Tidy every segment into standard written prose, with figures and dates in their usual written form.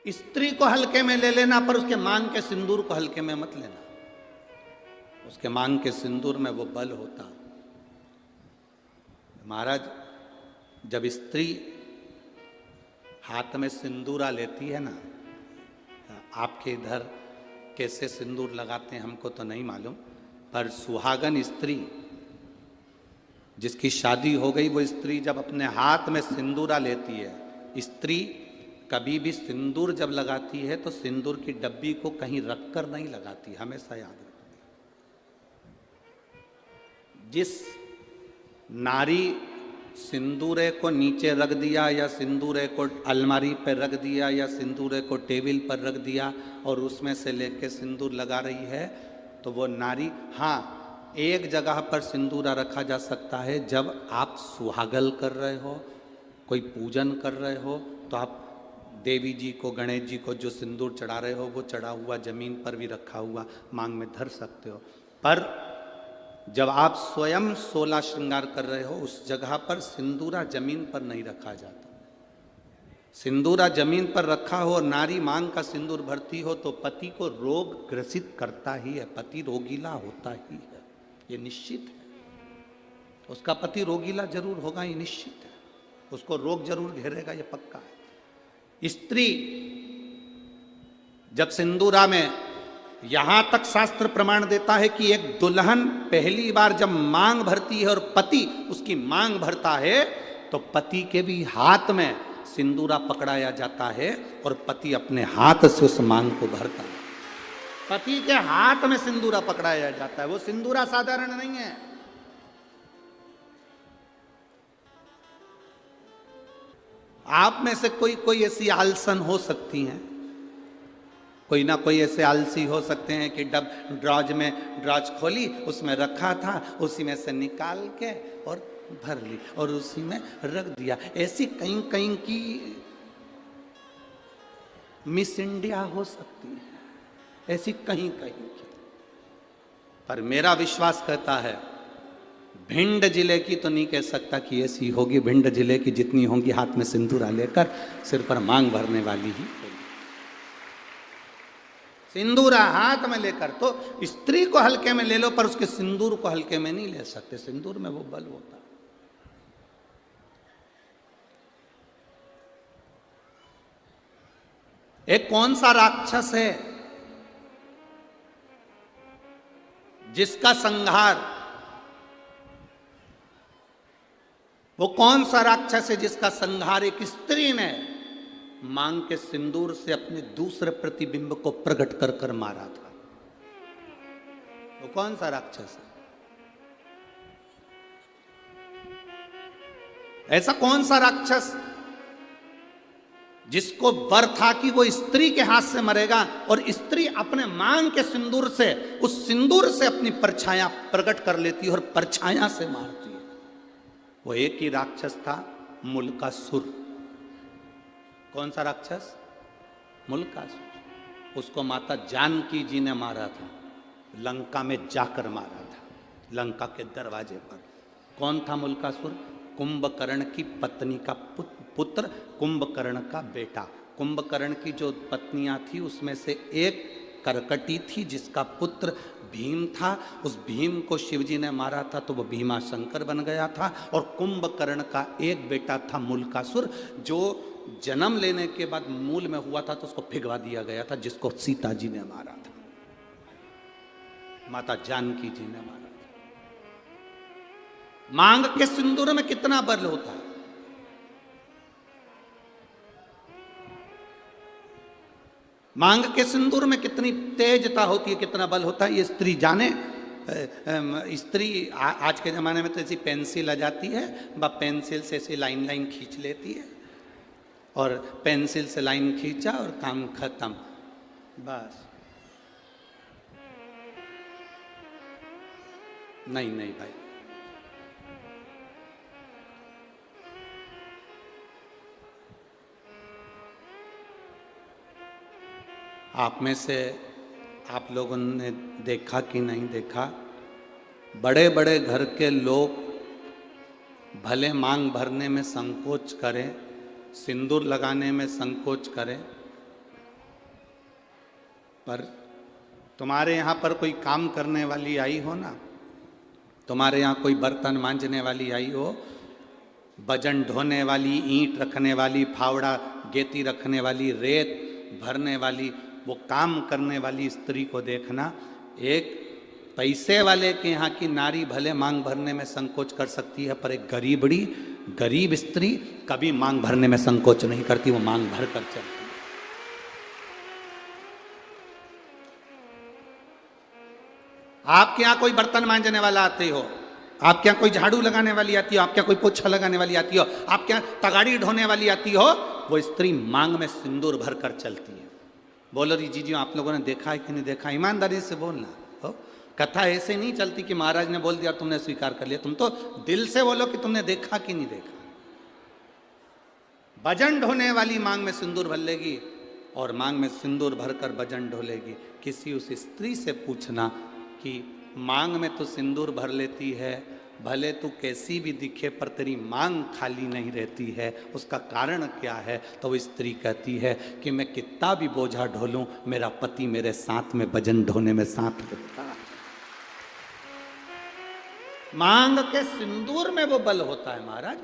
स्त्री को हल्के में ले लेना, पर उसके मांग के सिंदूर को हल्के में मत लेना। उसके मांग के सिंदूर में वो बल होता। महाराज, जब स्त्री हाथ में सिंदूरा लेती है ना, आपके इधर कैसे सिंदूर लगाते हैं हमको तो नहीं मालूम, पर सुहागन स्त्री जिसकी शादी हो गई, वो स्त्री जब अपने हाथ में सिंदूरा लेती है, स्त्री कभी भी सिंदूर जब लगाती है तो सिंदूर की डब्बी को कहीं रखकर नहीं लगाती, हमेशा याद रखती। जिस नारी सिंदूरे को नीचे रख दिया या सिंदूरे को अलमारी पर रख दिया या सिंदूरे को टेबल पर रख दिया और उसमें से लेके सिंदूर लगा रही है, तो वो नारी, हाँ, एक जगह पर सिंदूरा रखा जा सकता है, जब आप सुहागल कर रहे हो, कोई पूजन कर रहे हो, तो आप देवी जी को, गणेश जी को जो सिंदूर चढ़ा रहे हो वो चढ़ा हुआ जमीन पर भी रखा हुआ मांग में धर सकते हो। पर जब आप स्वयं 16 श्रृंगार कर रहे हो, उस जगह पर सिंदूरा जमीन पर नहीं रखा जाता। सिंदूरा जमीन पर रखा हो और नारी मांग का सिंदूर भरती हो तो पति को रोग ग्रसित करता ही है, पति रोगीला होता ही है, ये निश्चित है। उसका पति रोगीला जरूर होगा, ये निश्चित है। उसको रोग जरूर घेरेगा, ये पक्का है। स्त्री जब सिंदूरा में, यहां तक शास्त्र प्रमाण देता है कि एक दुल्हन पहली बार जब मांग भरती है और पति उसकी मांग भरता है, तो पति के भी हाथ में सिंदूरा पकड़ाया जाता है और पति अपने हाथ से उस मांग को भरता है। पति के हाथ में सिंदूरा पकड़ाया जाता है। वो सिंदूरा साधारण नहीं है। आप में से कोई कोई ऐसी आलसन हो सकती हैं, कोई ना कोई ऐसे आलसी हो सकते हैं कि ड्रॉज खोली, उसमें रखा था, उसी में से निकाल के और भर ली और उसी में रख दिया। ऐसी कहीं कहीं की मिस इंडिया हो सकती है, ऐसी कहीं कहीं की। पर मेरा विश्वास कहता है, भिंड जिले की तो नहीं कह सकता कि ऐसी होगी। भिंड जिले की जितनी होंगी हाथ में सिंदूरा लेकर सिर पर मांग भरने वाली ही होगी। सिंदूरा हाथ में लेकर, तो स्त्री को हल्के में ले लो पर उसके सिंदूर को हल्के में नहीं ले सकते। सिंदूर में वो बल होता। एक कौन सा राक्षस है जिसका संहार, वो कौन सा राक्षस है जिसका संहार एक स्त्री ने मांग के सिंदूर से अपने दूसरे प्रतिबिंब को प्रकट कर कर मारा था? वो कौन सा राक्षस है? ऐसा कौन सा राक्षस जिसको वर था कि वो स्त्री के हाथ से मरेगा और स्त्री अपने मांग के सिंदूर से, उस सिंदूर से अपनी परछाया प्रकट कर लेती है और परछाया से मारती है? वो एक ही राक्षस था, मुल्कासुर। कौन सा राक्षस? मुल्कासुर। उसको माता जानकी जी ने मारा था, लंका में जाकर मारा था, लंका के दरवाजे पर। कौन था मुल्कासुर? कुंभकर्ण की पत्नी का पुत्र, कुंभकर्ण का बेटा। कुंभकर्ण की जो पत्नियां थी उसमें से एक करकटी थी जिसका पुत्र भीम था। उस भीम को शिवजी ने मारा था तो वो भीमा शंकर बन गया था। और कुंभकर्ण का एक बेटा था मुल्कासुर, जो जन्म लेने के बाद मूल में हुआ था तो उसको भिगवा दिया गया था, जिसको सीता जी ने मारा था, माता जानकी जी ने मारा था। मांग के सिंदूर में कितना बल होता है। मांग के सिंदूर में कितनी तेजता होती है, कितना बल होता है, ये स्त्री जाने। स्त्री आज के ज़माने में तो ऐसी पेंसिल आ जाती है, वह पेंसिल से ऐसी लाइन लाइन खींच लेती है और पेंसिल से लाइन खींचा और काम खत्म, बस। नहीं नहीं भाई, आप में से आप लोगों ने देखा कि नहीं देखा, बड़े बड़े घर के लोग भले मांग भरने में संकोच करें, सिंदूर लगाने में संकोच करें, पर तुम्हारे यहाँ पर कोई काम करने वाली आई हो ना, तुम्हारे यहाँ कोई बर्तन मांजने वाली आई हो, वजन ढोने वाली, ईंट रखने वाली, फावड़ा गेती रखने वाली, रेत भरने वाली, वो काम करने वाली स्त्री को देखना। एक पैसे वाले के यहाँ की नारी भले मांग भरने में संकोच कर सकती है, पर एक गरीब स्त्री कभी मांग भरने में संकोच नहीं करती, वो मांग भर कर चलती है। आपके यहाँ कोई बर्तन मांजने वाला आते हो, आपके यहाँ कोई झाड़ू लगाने वाली आती हो, आपके यहाँ कोई पोछा लगाने वाली आती हो, आपके यहाँ तगाड़ी ढोने वाली आती हो, वो स्त्री मांग में सिंदूर भर कर चलती है। बोलो री जीजी, आप लोगों ने देखा है कि नहीं देखा? ईमानदारी से बोलना हो। कथा ऐसे नहीं चलती कि महाराज ने बोल दिया तुमने स्वीकार कर लिया, तुम तो दिल से बोलो कि तुमने देखा कि नहीं देखा। वजन ढोने वाली मांग में सिंदूर भर लेगी और मांग में सिंदूर भरकर वजन ढोलेगी। किसी उस स्त्री से पूछना कि मांग में तो सिंदूर भर लेती है, भले तू कैसी भी दिखे पर तेरी मांग खाली नहीं रहती है, उसका कारण क्या है? तो वो स्त्री कहती है कि मैं कितना भी बोझा ढोलूं, मेरा पति मेरे साथ में वजन ढोने में साथ देता है। मांग के सिंदूर में वो बल होता है महाराज।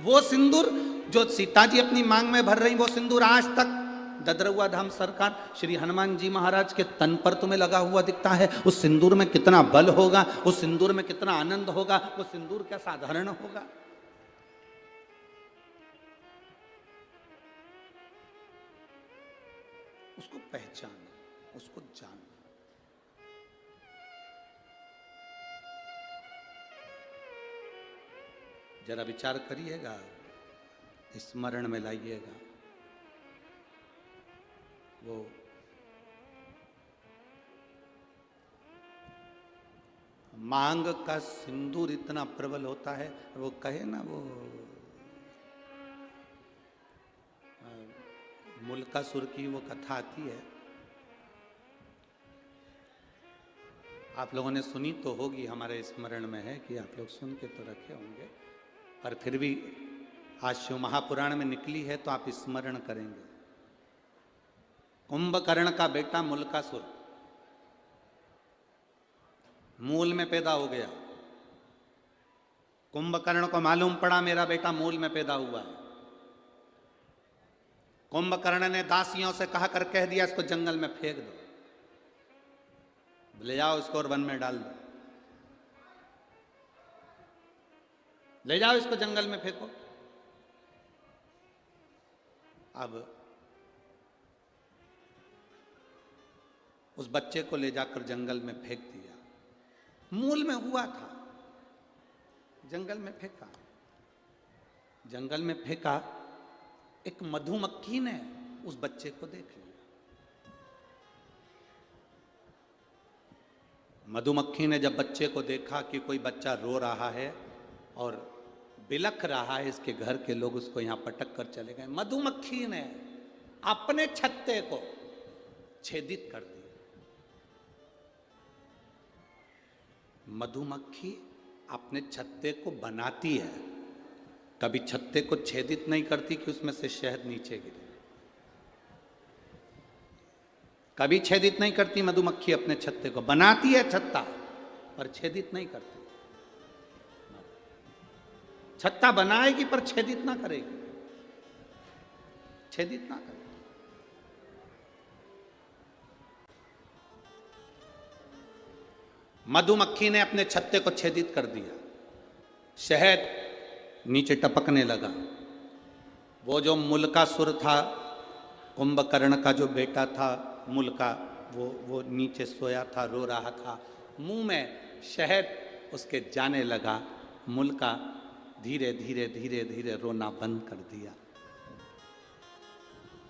वो सिंदूर जो सीता जी अपनी मांग में भर रही, वो सिंदूर आज तक ददरुआ धाम सरकार श्री हनुमान जी महाराज के तन पर तुम्हें लगा हुआ दिखता है। उस सिंदूर में कितना बल होगा, उस सिंदूर में कितना आनंद होगा, वो सिंदूर क्या साधारण होगा? उसको पहचानो, उसको जानो। जरा विचार करिएगा, स्मरण में लाइएगा। वो मांग का सिंदूर इतना प्रबल होता है, वो कहे ना, वो मुल्कासुर की वो कथा आती है, आप लोगों ने सुनी तो होगी, हमारे स्मरण में है कि आप लोग सुन के तो रखे होंगे, पर फिर भी आज शिव महापुराण में निकली है तो आप स्मरण करेंगे। कुंभकर्ण का बेटा मुल्कासुर मूल में पैदा हो गया। कुंभकर्ण को मालूम पड़ा मेरा बेटा मूल में पैदा हुआ है। कुंभकर्ण ने दासियों से कहा कर कह दिया इसको जंगल में फेंक दो, ले जाओ इसको और वन में डाल दो, ले जाओ इसको जंगल में फेंको। अब उस बच्चे को ले जाकर जंगल में फेंक दिया। मूल में हुआ था, जंगल में फेंका। जंगल में फेंका, एक मधुमक्खी ने उस बच्चे को देख लिया। मधुमक्खी ने जब बच्चे को देखा कि कोई बच्चा रो रहा है और बिलख रहा है, इसके घर के लोग उसको यहां पटक कर चले गए। मधुमक्खी ने अपने छत्ते को छेदित कर दिया। मधुमक्खी अपने छत्ते को बनाती है, कभी छत्ते को छेदित नहीं करती कि उसमें से शहद नीचे गिरे। कभी छेदित नहीं करती मधुमक्खी अपने छत्ते को, बनाती है छत्ता पर छेदित नहीं करती। छत्ता बनाएगी पर छेदित ना करेगी, छेदित ना करेगी। मधुमक्खी ने अपने छत्ते को छेदित कर दिया, शहद नीचे टपकने लगा। वो जो मुल्कासुर था, कुंभकर्ण का जो बेटा था मुल्का, वो नीचे सोया था, रो रहा था, मुंह में शहद उसके जाने लगा। मुल्का धीरे धीरे धीरे धीरे रोना बंद कर दिया।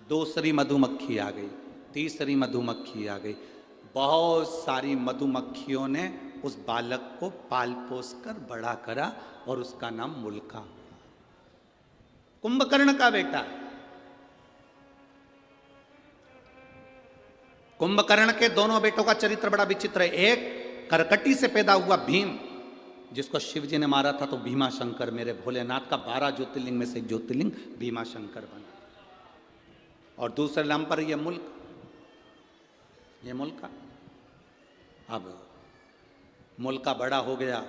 दूसरी मधुमक्खी आ गई, तीसरी मधुमक्खी आ गई। बहुत सारी मधुमक्खियों ने उस बालक को पाल पोस कर बड़ा करा और उसका नाम मुल्का, कुंभकर्ण का बेटा। कुंभकर्ण के दोनों बेटों का चरित्र बड़ा विचित्र है। एक करकटी से पैदा हुआ भीम, जिसको शिव जी ने मारा था तो भीमा शंकर, मेरे भोलेनाथ का 12 ज्योतिर्लिंग में से एक ज्योतिर्लिंग भीमा शंकर बना। और दूसरे नाम पर यह मुल्क। ये मुल्का। अब मुल्का बड़ा हो गया,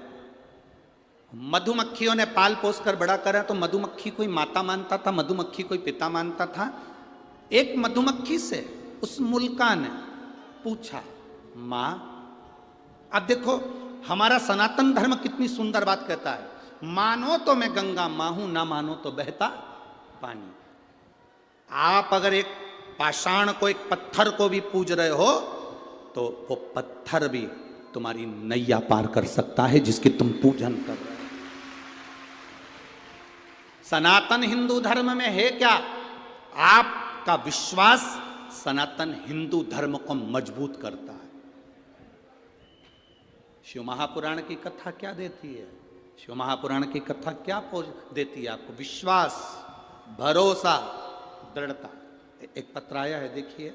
मधुमक्खियों ने पाल पोस कर बड़ा करा, तो मधुमक्खी कोई माता मानता था, मधुमक्खी कोई पिता मानता था। एक मधुमक्खी से उस मुल्का ने पूछा, मां, अब देखो हमारा सनातन धर्म कितनी सुंदर बात कहता है, मानो तो मैं गंगा मां हूं, ना मानो तो बहता पानी। आप अगर एक पाषाण को, एक पत्थर को भी पूज रहे हो, तो वो पत्थर भी तुम्हारी नैया पार कर सकता है जिसकी तुम पूजन कर रहे हो। सनातन हिंदू धर्म में है क्या? आपका विश्वास सनातन हिंदू धर्म को मजबूत करता है। शिव महापुराण की कथा क्या देती है? शिव महापुराण की कथा क्या देती है आपको? विश्वास, भरोसा, दृढ़ता। एक पत्र आया है, देखिए।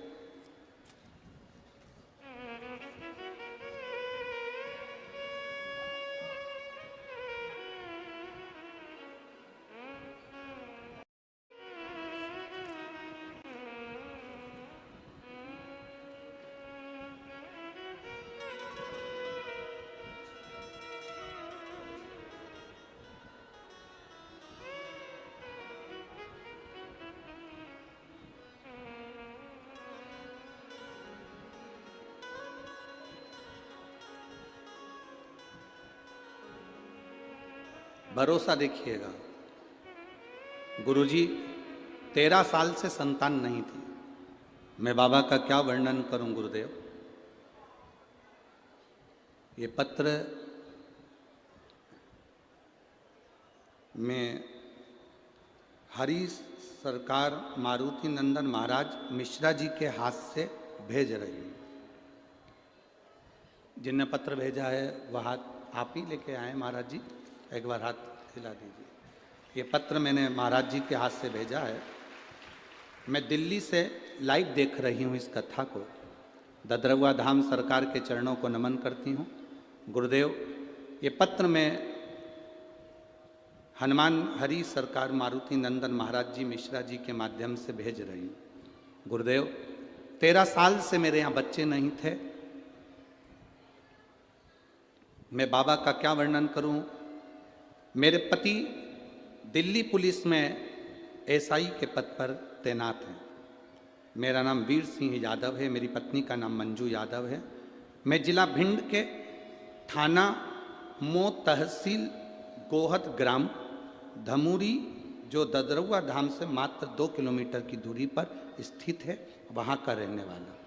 भरोसा देखिएगा। गुरुजी 13 साल से संतान नहीं थी। मैं बाबा का क्या वर्णन करूं गुरुदेव। ये पत्र में हरि सरकार मारुति नंदन महाराज मिश्रा जी के हाथ से भेज रही हूं। जिनने पत्र भेजा है वह हाथ आप ही लेके आए महाराज जी, एक बार हाथ हिला दीजिए। ये पत्र मैंने महाराज जी के हाथ से भेजा है। मैं दिल्ली से लाइव देख रही हूँ इस कथा को। ददरवा धाम सरकार के चरणों को नमन करती हूँ। गुरुदेव, ये पत्र मैं हनुमान हरि सरकार मारुति नंदन महाराज जी मिश्रा जी के माध्यम से भेज रही हूँ। गुरुदेव, 13 साल से मेरे यहाँ बच्चे नहीं थे। मैं बाबा का क्या वर्णन करूँ। मेरे पति दिल्ली पुलिस में एसआई के पद पर तैनात हैं। मेरा नाम वीर सिंह यादव है, मेरी पत्नी का नाम मंजू यादव है। मैं जिला भिंड के थाना मो तहसील गोहद ग्राम धमूरी, जो ददरवा धाम से मात्र 2 किलोमीटर की दूरी पर स्थित है, वहाँ का रहने वाला।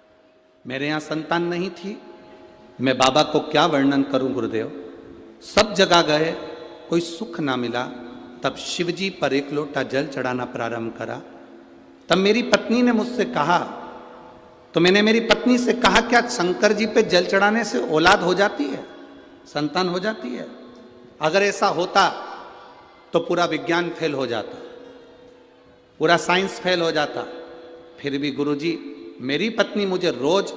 मेरे यहाँ संतान नहीं थी। मैं बाबा को क्या वर्णन करूं गुरुदेव। सब जगह गए, कोई सुख ना मिला। तब शिवजी पर एक लोटा जल चढ़ाना प्रारंभ करा। तब मेरी पत्नी ने मुझसे कहा, तो मैंने मेरी पत्नी से कहा, क्या शंकर जी पे जल चढ़ाने से औलाद हो जाती है, संतान हो जाती है? अगर ऐसा होता तो पूरा विज्ञान फेल हो जाता, पूरा साइंस फेल हो जाता। फिर भी गुरुजी, मेरी पत्नी मुझे रोज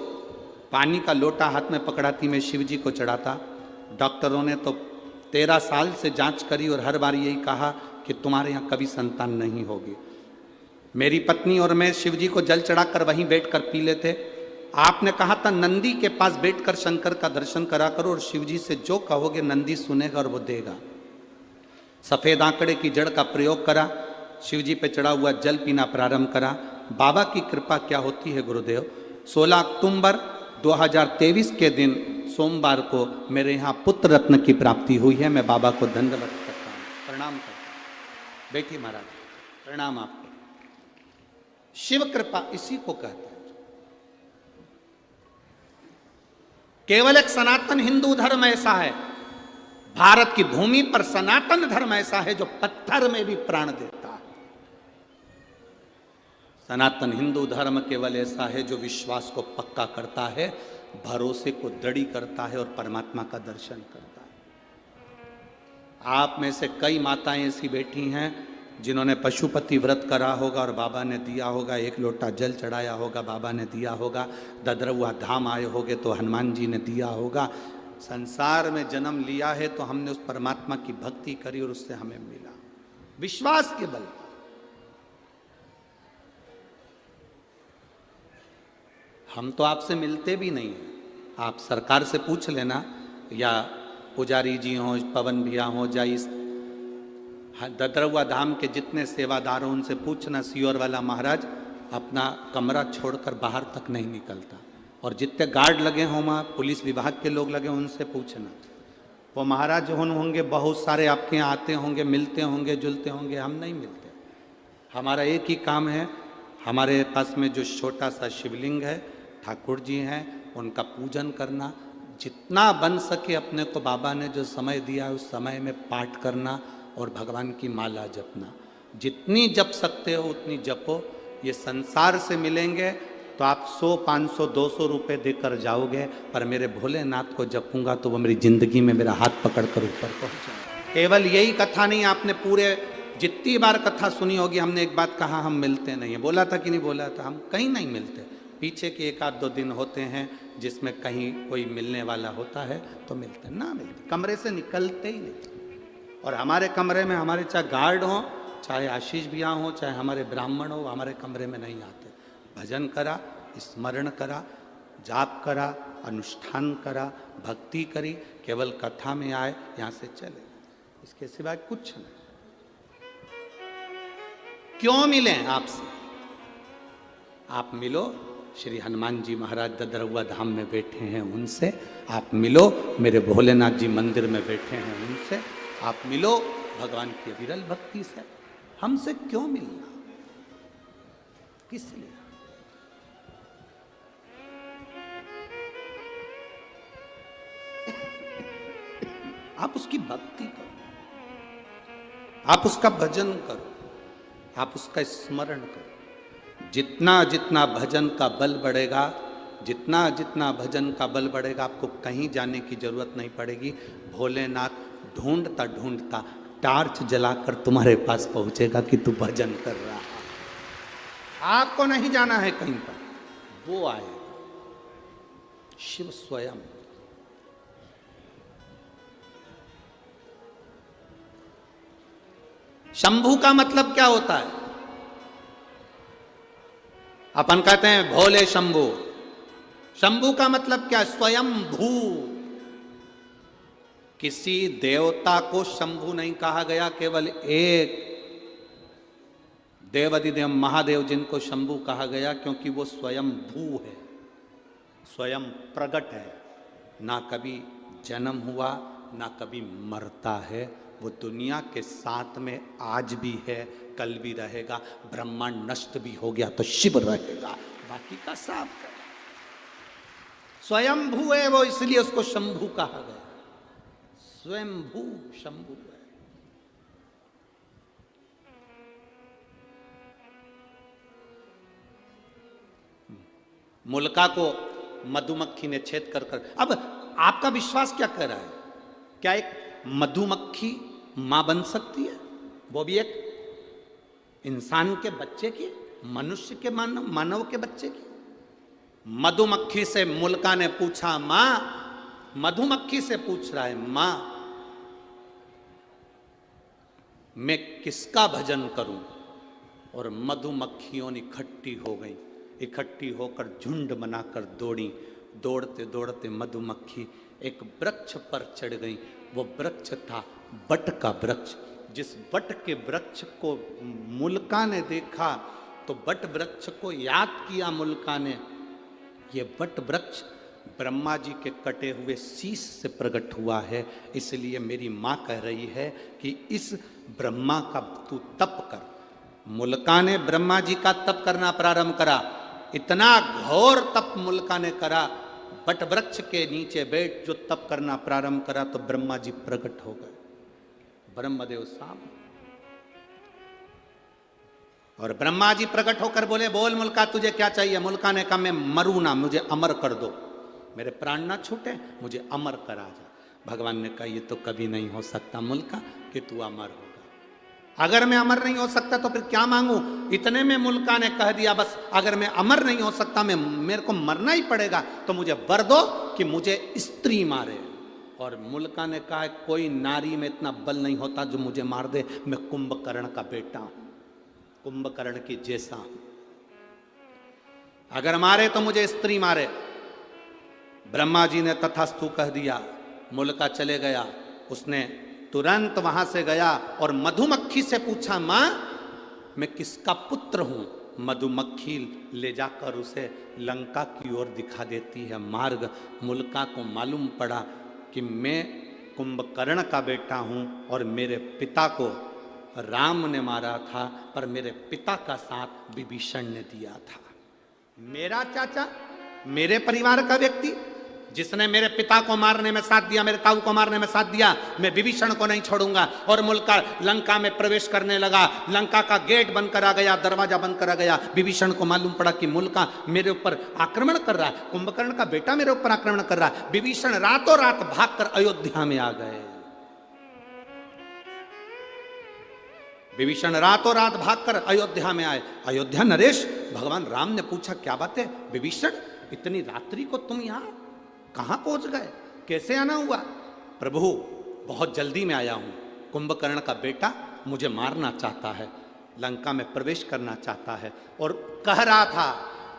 पानी का लोटा हाथ में पकड़ाती, मैं शिव जी को चढ़ाता। डॉक्टरों ने तो 13 साल से जांच करी और हर बार यही कहा कि तुम्हारे यहाँ कभी संतान नहीं होगी। मेरी पत्नी और मैं शिव जी को जल चढ़ाकर वहीं बैठकर पी लेते। आपने कहा था नंदी के पास बैठकर शंकर का दर्शन करा करो और शिव जी से जो कहोगे नंदी सुनेगा और वो देगा। सफेद आंकड़े की जड़ का प्रयोग करा, शिव जी पे चढ़ा हुआ जल पीना प्रारंभ करा। बाबा की कृपा क्या होती है गुरुदेव। 16 अक्टूबर 2023 के दिन सोमवार को मेरे यहाँ पुत्र रत्न की प्राप्ति हुई है। मैं बाबा को दंडवत करता हूँ, प्रणाम करता हूँ। बेटी महाराज प्रणाम आपको। शिव कृपा इसी को कहते हैं। केवल एक सनातन हिंदू धर्म ऐसा है, भारत की भूमि पर सनातन धर्म ऐसा है जो पत्थर में भी प्राण देता है। सनातन हिंदू धर्म केवल ऐसा है जो विश्वास को पक्का करता है, भरोसे को दृढ़ करता है और परमात्मा का दर्शन करता है। आप में से कई माताएं ऐसी बैठी हैं जिन्होंने पशुपति व्रत करा होगा और बाबा ने दिया होगा, एक लोटा जल चढ़ाया होगा, बाबा ने दिया होगा। ददरवा धाम आए होगे तो हनुमान जी ने दिया होगा। संसार में जन्म लिया है तो हमने उस परमात्मा की भक्ति करी और उससे हमें मिला, विश्वास के बल पर। हम तो आपसे मिलते भी नहीं हैं। आप सरकार से पूछ लेना, या पुजारी जी हों, पवन भैया हों, या इस ददरुआ धाम के जितने सेवादार हों उनसे पूछना, सियोर वाला महाराज अपना कमरा छोड़कर बाहर तक नहीं निकलता। और जितने गार्ड लगे हों वहाँ, पुलिस विभाग के लोग लगे हों, उनसे पूछना। वो महाराज होंगे बहुत सारे आपके यहाँ आते होंगे, मिलते होंगे, जुलते होंगे, हम नहीं मिलते। हमारा एक ही काम है, हमारे पास में जो छोटा सा शिवलिंग है, ठाकुर जी हैं, उनका पूजन करना, जितना बन सके अपने को बाबा ने जो समय दिया उस समय में पाठ करना और भगवान की माला जपना। जितनी जप सकते हो उतनी जपो। ये संसार से मिलेंगे तो आप 100, 500, 200 रुपये देकर जाओगे, पर मेरे भोलेनाथ को जपूंगा तो वो मेरी जिंदगी में मेरा हाथ पकड़कर ऊपर पहुंचाएगा। केवल यही कथा नहीं, आपने पूरे जितनी बार कथा सुनी होगी, हमने एक बात कहा, हम मिलते नहीं है। बोला था कि नहीं बोला था? हम कहीं नहीं मिलते। पीछे के 1-2 दिन होते हैं जिसमें कहीं कोई मिलने वाला होता है तो मिलते, ना मिलते, कमरे से निकलते ही नहीं। और हमारे कमरे में हमारे चाहे गार्ड हों, चाहे आशीष भैया हों, चाहे हमारे ब्राह्मण हो, हमारे कमरे में नहीं आते। भजन करा, स्मरण करा, जाप करा, अनुष्ठान करा, भक्ति करी, केवल कथा में आए, यहाँ से चले, इसके सिवाय कुछ नहीं। क्यों मिले आपसे? आप मिलो, श्री हनुमान जी महाराज ददरुआ धाम में बैठे हैं उनसे, आप मिलो मेरे भोलेनाथ जी मंदिर में बैठे हैं उनसे, आप मिलो भगवान की अविरल भक्ति से। हमसे क्यों मिलना? किस लिए? आप उसकी भक्ति करो, आप उसका भजन करो, आप उसका स्मरण करो। जितना जितना भजन का बल बढ़ेगा, जितना जितना भजन का बल बढ़ेगा, आपको कहीं जाने की जरूरत नहीं पड़ेगी। भोलेनाथ ढूंढता ढूंढता टार्च जलाकर तुम्हारे पास पहुंचेगा कि तू भजन कर रहा है। आपको नहीं जाना है कहीं पर, वो आएगा, शिव स्वयं। शंभू का मतलब क्या होता है? अपन कहते हैं भोले शंभू। शंभू का मतलब क्या? स्वयं भू। किसी देवता को शंभू नहीं कहा गया, केवल एक देवाधिदेव महादेव जिनको शंभू कहा गया, क्योंकि वो स्वयं भू है, स्वयं प्रगट है, ना कभी जन्म हुआ ना कभी मरता है। वो दुनिया के साथ में आज भी है, कल भी रहेगा। ब्रह्मांड नष्ट भी हो गया तो शिव रहेगा, बाकी का साफ है। स्वयंभू है वो, इसलिए उसको शंभू कहा गया। स्वयंभू शंभू है। मुल्का को मधुमक्खी ने छेद कर कर, अब आपका विश्वास क्या कह रहा है? क्या एक मधुमक्खी मां बन सकती है? वो भी एक इंसान के बच्चे की, मनुष्य के मानव के बच्चे की? मधुमक्खी से मुल्का ने पूछा, मां, मधुमक्खी से पूछ रहा है, मां मैं किसका भजन करूं? और मधुमक्खियों इकट्ठी हो गई, इकट्ठी होकर झुंड बनाकर दौड़ी। दौड़ते दौड़ते मधुमक्खी एक वृक्ष पर चढ़ गई। वो वृक्ष था बट का वृक्ष। जिस बट के वृक्ष को मुल्का ने देखा तो बट वृक्ष को याद किया मुल्का ने। ये बट वृक्ष ब्रह्मा जी के कटे हुए शीश से प्रकट हुआ है, इसलिए मेरी माँ कह रही है कि इस ब्रह्मा का तू तप कर। मुल्का ने ब्रह्मा जी का तप करना प्रारंभ करा। इतना घोर तप मुल्का ने करा, बट वृक्ष के नीचे बैठ जो तप करना प्रारंभ करा तो ब्रह्मा जी प्रकट हो गए, ब्रह्मदेव सामने। और ब्रह्मा जी प्रकट होकर बोले, बोल मुल्का तुझे क्या चाहिए? मुल्का ने कहा, मैं मरूं ना, मुझे अमर कर दो, मेरे प्राण ना छूटे, मुझे अमर करा जा। भगवान ने कहा, ये तो कभी नहीं हो सकता मुल्का कि तू अमर होगा। अगर मैं अमर नहीं हो सकता तो फिर क्या मांगू? इतने में मुल्का ने कह दिया, बस अगर मैं अमर नहीं हो सकता, मेरे को मरना ही पड़ेगा, तो मुझे वर दो कि मुझे स्त्री मारे। और मुल्का ने कहा, कोई नारी में इतना बल नहीं होता जो मुझे मार दे, मैं कुंभकर्ण का बेटा हूं, कुंभकर्ण की जैसा हूं। अगर मारे तो मुझे स्त्री मारे। ब्रह्मा जी ने तथास्तु कह दिया, मुल्का चले गया। उसने तुरंत वहां से गया और मधुमक्खी से पूछा, मां मैं किसका पुत्र हूं? मधुमक्खी ले जाकर उसे लंका की ओर दिखा देती है मार्ग। मुल्का को मालूम पड़ा कि मैं कुंभकर्ण का बेटा हूं और मेरे पिता को राम ने मारा था, पर मेरे पिता का साथ विभीषण ने दिया था। मेरा चाचा, मेरे परिवार का व्यक्ति जिसने मेरे पिता को मारने में साथ दिया, मेरे ताऊ को मारने में साथ दिया, मैं विभीषण को नहीं छोड़ूंगा। और मुल्का लंका में प्रवेश करने लगा। लंका का गेट बंद करा गया, दरवाजा बंद करा गया। विभीषण को मालूम पड़ा कि मुल्का मेरे ऊपर आक्रमण कर रहा है, कुंभकर्ण का बेटा मेरे ऊपर आक्रमण कर रहा है। विभीषण रातों रात भागकर अयोध्या में आ गए। विभीषण रातों रात भागकर अयोध्या में आए। अयोध्या नरेश, भगवान राम ने पूछा, क्या बात है विभीषण, इतनी रात्रि को तुम यहां कहां पहुंच गए, कैसे आना हुआ? प्रभु बहुत जल्दी में आया हूं, कुंभकर्ण का बेटा मुझे मारना चाहता है, लंका में प्रवेश करना चाहता है और कह रहा था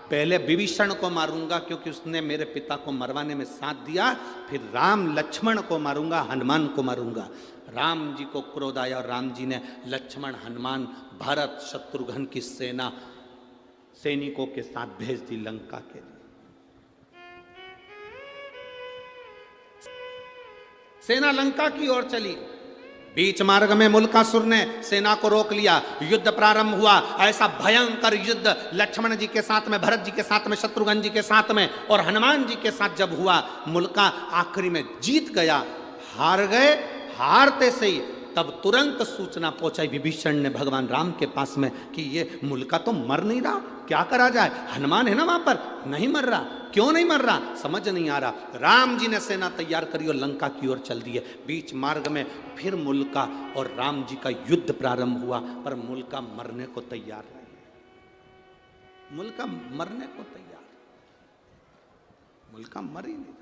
पहले विभीषण को मारूंगा क्योंकि उसने मेरे पिता को मरवाने में साथ दिया, फिर राम लक्ष्मण को मारूंगा, हनुमान को मारूंगा। राम जी को क्रोध आया और राम जी ने लक्ष्मण, हनुमान, भरत, शत्रुघ्न की सेना सैनिकों के साथ भेज दी लंका के लिए। सेना लंका की ओर चली। बीच मार्ग में मुल्कासुर ने सेना को रोक लिया। युद्ध प्रारंभ हुआ। ऐसा भयंकर युद्ध लक्ष्मण जी के साथ में, भरत जी के साथ में, शत्रुघ्न जी के साथ में और हनुमान जी के साथ जब हुआ, मुल्का आखिरी में जीत गया। हार गए। हारते से ही तब तुरंत सूचना पहुंचाई विभीषण ने भगवान राम के पास में कि ये मुल्का तो मर नहीं रहा, क्या करा जाए? हनुमान है ना वहां पर, नहीं मर रहा, क्यों नहीं मर रहा समझ नहीं आ रहा। राम जी ने सेना तैयार करी और लंका की ओर चल दिए। बीच मार्ग में फिर मुल्का और राम जी का युद्ध प्रारंभ हुआ, पर मुल्का मरने को तैयार नहीं। मुल्का मरने को तैयार, मुल्का मर ही नहीं।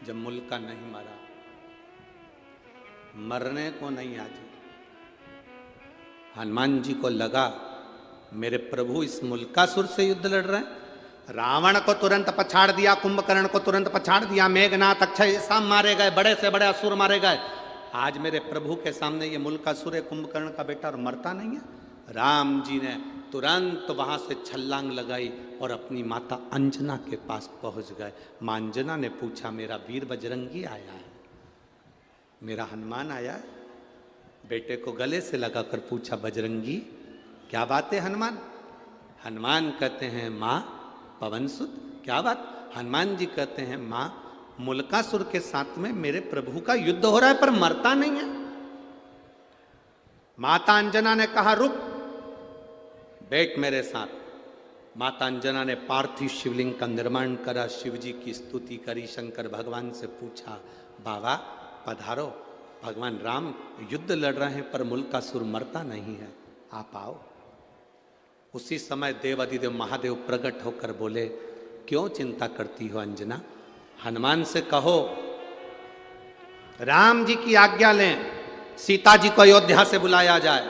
जब मुल्का नहीं मरा, मरने को नहीं आजी, हनुमान जी को लगा मेरे प्रभु इस मुल्कासुर से युद्ध लड़ रहे हैं। रावण को तुरंत पछाड़ दिया, कुंभकर्ण को तुरंत पछाड़ दिया, मेघनाथ, अक्षय सब मारे गए, बड़े से बड़े असुर मारे गए। आज मेरे प्रभु के सामने ये मुल्कासुर है, कुंभकर्ण का बेटा, और मरता नहीं है। राम जी ने तुरंत वहां से छलांग लगाई और अपनी माता अंजना के पास पहुंच गए। मां अंजना ने पूछा, मेरा वीर बजरंगी आया है, मेरा हनुमान आया है? बेटे को गले से लगाकर पूछा, बजरंगी क्या बात है हनुमान? हनुमान कहते हैं, मां पवन सुत, क्या बात? हनुमान जी कहते हैं, मां मुल्कासुर के साथ में मेरे प्रभु का युद्ध हो रहा है पर मरता नहीं है। माता अंजना ने कहा, रुक, बैठ मेरे साथ। माता अंजना ने पार्थिव शिवलिंग का निर्माण करा, शिव जी की स्तुति करी, शंकर भगवान से पूछा, बाबा पधारो, भगवान राम युद्ध लड़ रहे हैं पर मुल्कासुर मरता नहीं है, आप आओ। उसी समय देव अधिदेव महादेव प्रकट होकर बोले, क्यों चिंता करती हो अंजना? हनुमान से कहो राम जी की आज्ञा लें, सीता जी को अयोध्या से बुलाया जाए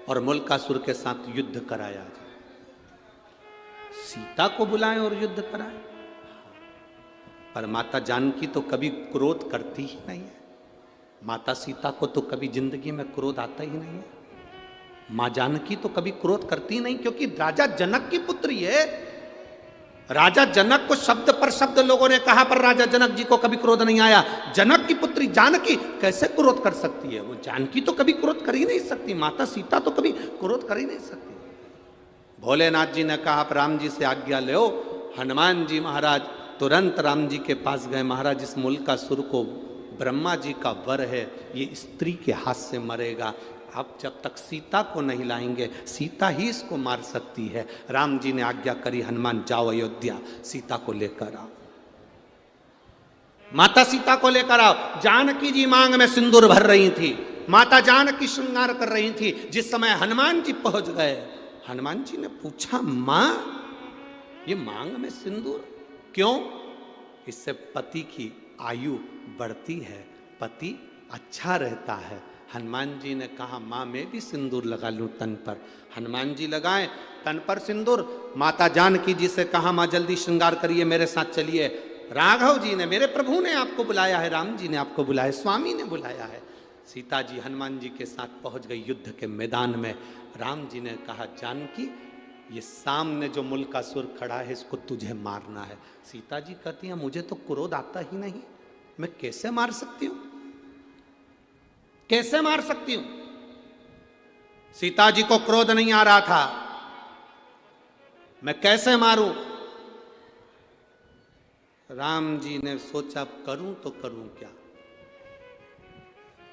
और मुल्कासुर के साथ युद्ध कराया जाए। सीता को बुलाएं और युद्ध कराएं। पर माता जानकी तो कभी क्रोध करती ही नहीं है। माता सीता को तो कभी जिंदगी में क्रोध आता ही नहीं है। मां जानकी तो कभी क्रोध करती नहीं, क्योंकि राजा जनक की पुत्री है। राजा जनक को शब्द पर शब्द लोगों ने कहा, पर राजा जनक जी को कभी क्रोध नहीं आया। जनक की पुत्री जानकी कैसे क्रोध कर सकती है? वो जानकी तो कभी क्रोध कर ही नहीं सकती, माता सीता तो कभी क्रोध कर ही नहीं सकती। भोलेनाथ जी ने कहा, आप राम जी से आज्ञा लो। हनुमान जी महाराज तुरंत राम जी के पास गए। महाराज, इस मुल्कासुर को ब्रह्मा जी का वर है, ये स्त्री के हाथ से मरेगा। आप जब तक सीता को नहीं लाएंगे, सीता ही इसको मार सकती है। राम जी ने आज्ञा करी, हनुमान जाओ अयोध्या, सीता को लेकर आओ। माता सीता को लेकर आओ। जानकी जी मांग में सिंदूर भर रही थी, माता जानकी श्रृंगार कर रही थी। जिस समय हनुमान जी पहुंच गए, हनुमान जी ने पूछा, मां ये मांग में सिंदूर क्यों? इससे पति की आयु बढ़ती है, पति अच्छा रहता है। हनुमान जी ने कहा माँ मैं भी सिंदूर लगा लूं तन पर। हनुमान जी लगाए तन पर सिंदूर। माता जानकी जी से कहा माँ जल्दी श्रृंगार करिए, मेरे साथ चलिए। राघव जी ने, मेरे प्रभु ने आपको बुलाया है, राम जी ने आपको बुलाया, स्वामी ने बुलाया है। सीता जी हनुमान जी के साथ पहुंच गई युद्ध के मैदान में। राम जी ने कहा जानकी ये सामने जो मुल्कासुर खड़ा है इसको तुझे मारना है। सीता जी कहती हैं मुझे तो क्रोध आता ही नहीं, मैं कैसे मार सकती हूं, कैसे मार सकती हूं। सीता जी को क्रोध नहीं आ रहा था, मैं कैसे मारूं। राम जी ने सोचा करूं तो करूं क्या।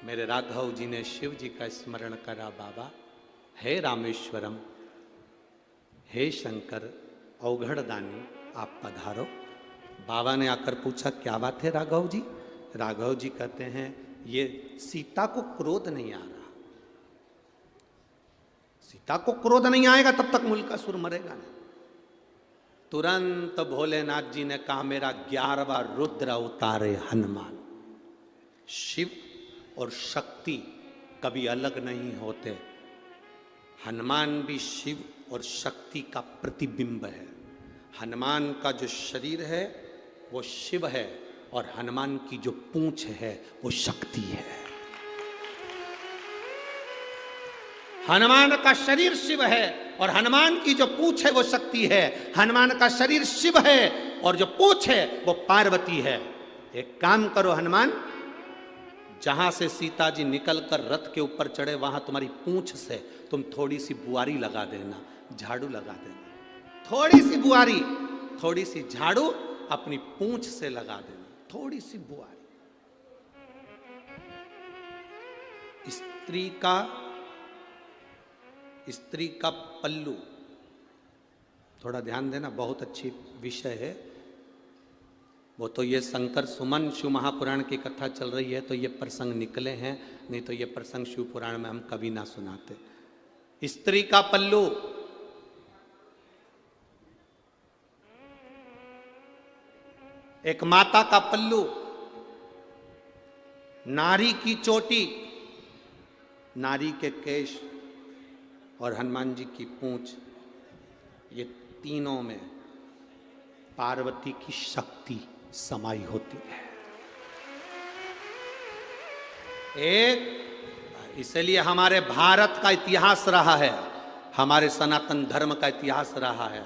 मेरे राघव जी ने शिव जी का स्मरण करा, बाबा हे रामेश्वरम, हे शंकर अवघड़दानी आप पधारो। बाबा ने आकर पूछा क्या बात है राघव जी। राघव जी कहते हैं ये सीता को क्रोध नहीं आ रहा, सीता को क्रोध नहीं आएगा तब तक मुल्कासुर मरेगा नहीं। तुरंत भोलेनाथ जी ने कहा मेरा 11वां रुद्र उतारे हनुमान। शिव और शक्ति कभी अलग नहीं होते, हनुमान भी शिव और शक्ति का प्रतिबिंब है। हनुमान का जो शरीर है वो शिव है और हनुमान की जो पूंछ है वो शक्ति है। हनुमान का शरीर शिव है और हनुमान की जो पूंछ है वो शक्ति है। हनुमान का शरीर शिव है और जो पूंछ है वो पार्वती है। एक काम करो हनुमान, जहां से सीता जी निकलकर रथ के ऊपर चढ़े वहां तुम्हारी पूंछ से तुम थोड़ी सी बुआरी लगा देना, झाड़ू लगा देना, थोड़ी सी बुआरी, थोड़ी सी झाड़ू अपनी पूंछ से लगा देना, थोड़ी सी बुआरी। स्त्री का पल्लू, थोड़ा ध्यान देना, बहुत अच्छी विषय है। वो तो ये शंकर सुमन शिव महापुराण की कथा चल रही है तो ये प्रसंग निकले हैं, नहीं तो ये प्रसंग शिव पुराण में हम कभी ना सुनाते। स्त्री का पल्लू, एक माता का पल्लू, नारी की चोटी, नारी के केश और हनुमान जी की पूंछ, ये तीनों में पार्वती की शक्ति समाई होती है। एक इसलिए हमारे भारत का इतिहास रहा है, हमारे सनातन धर्म का इतिहास रहा है।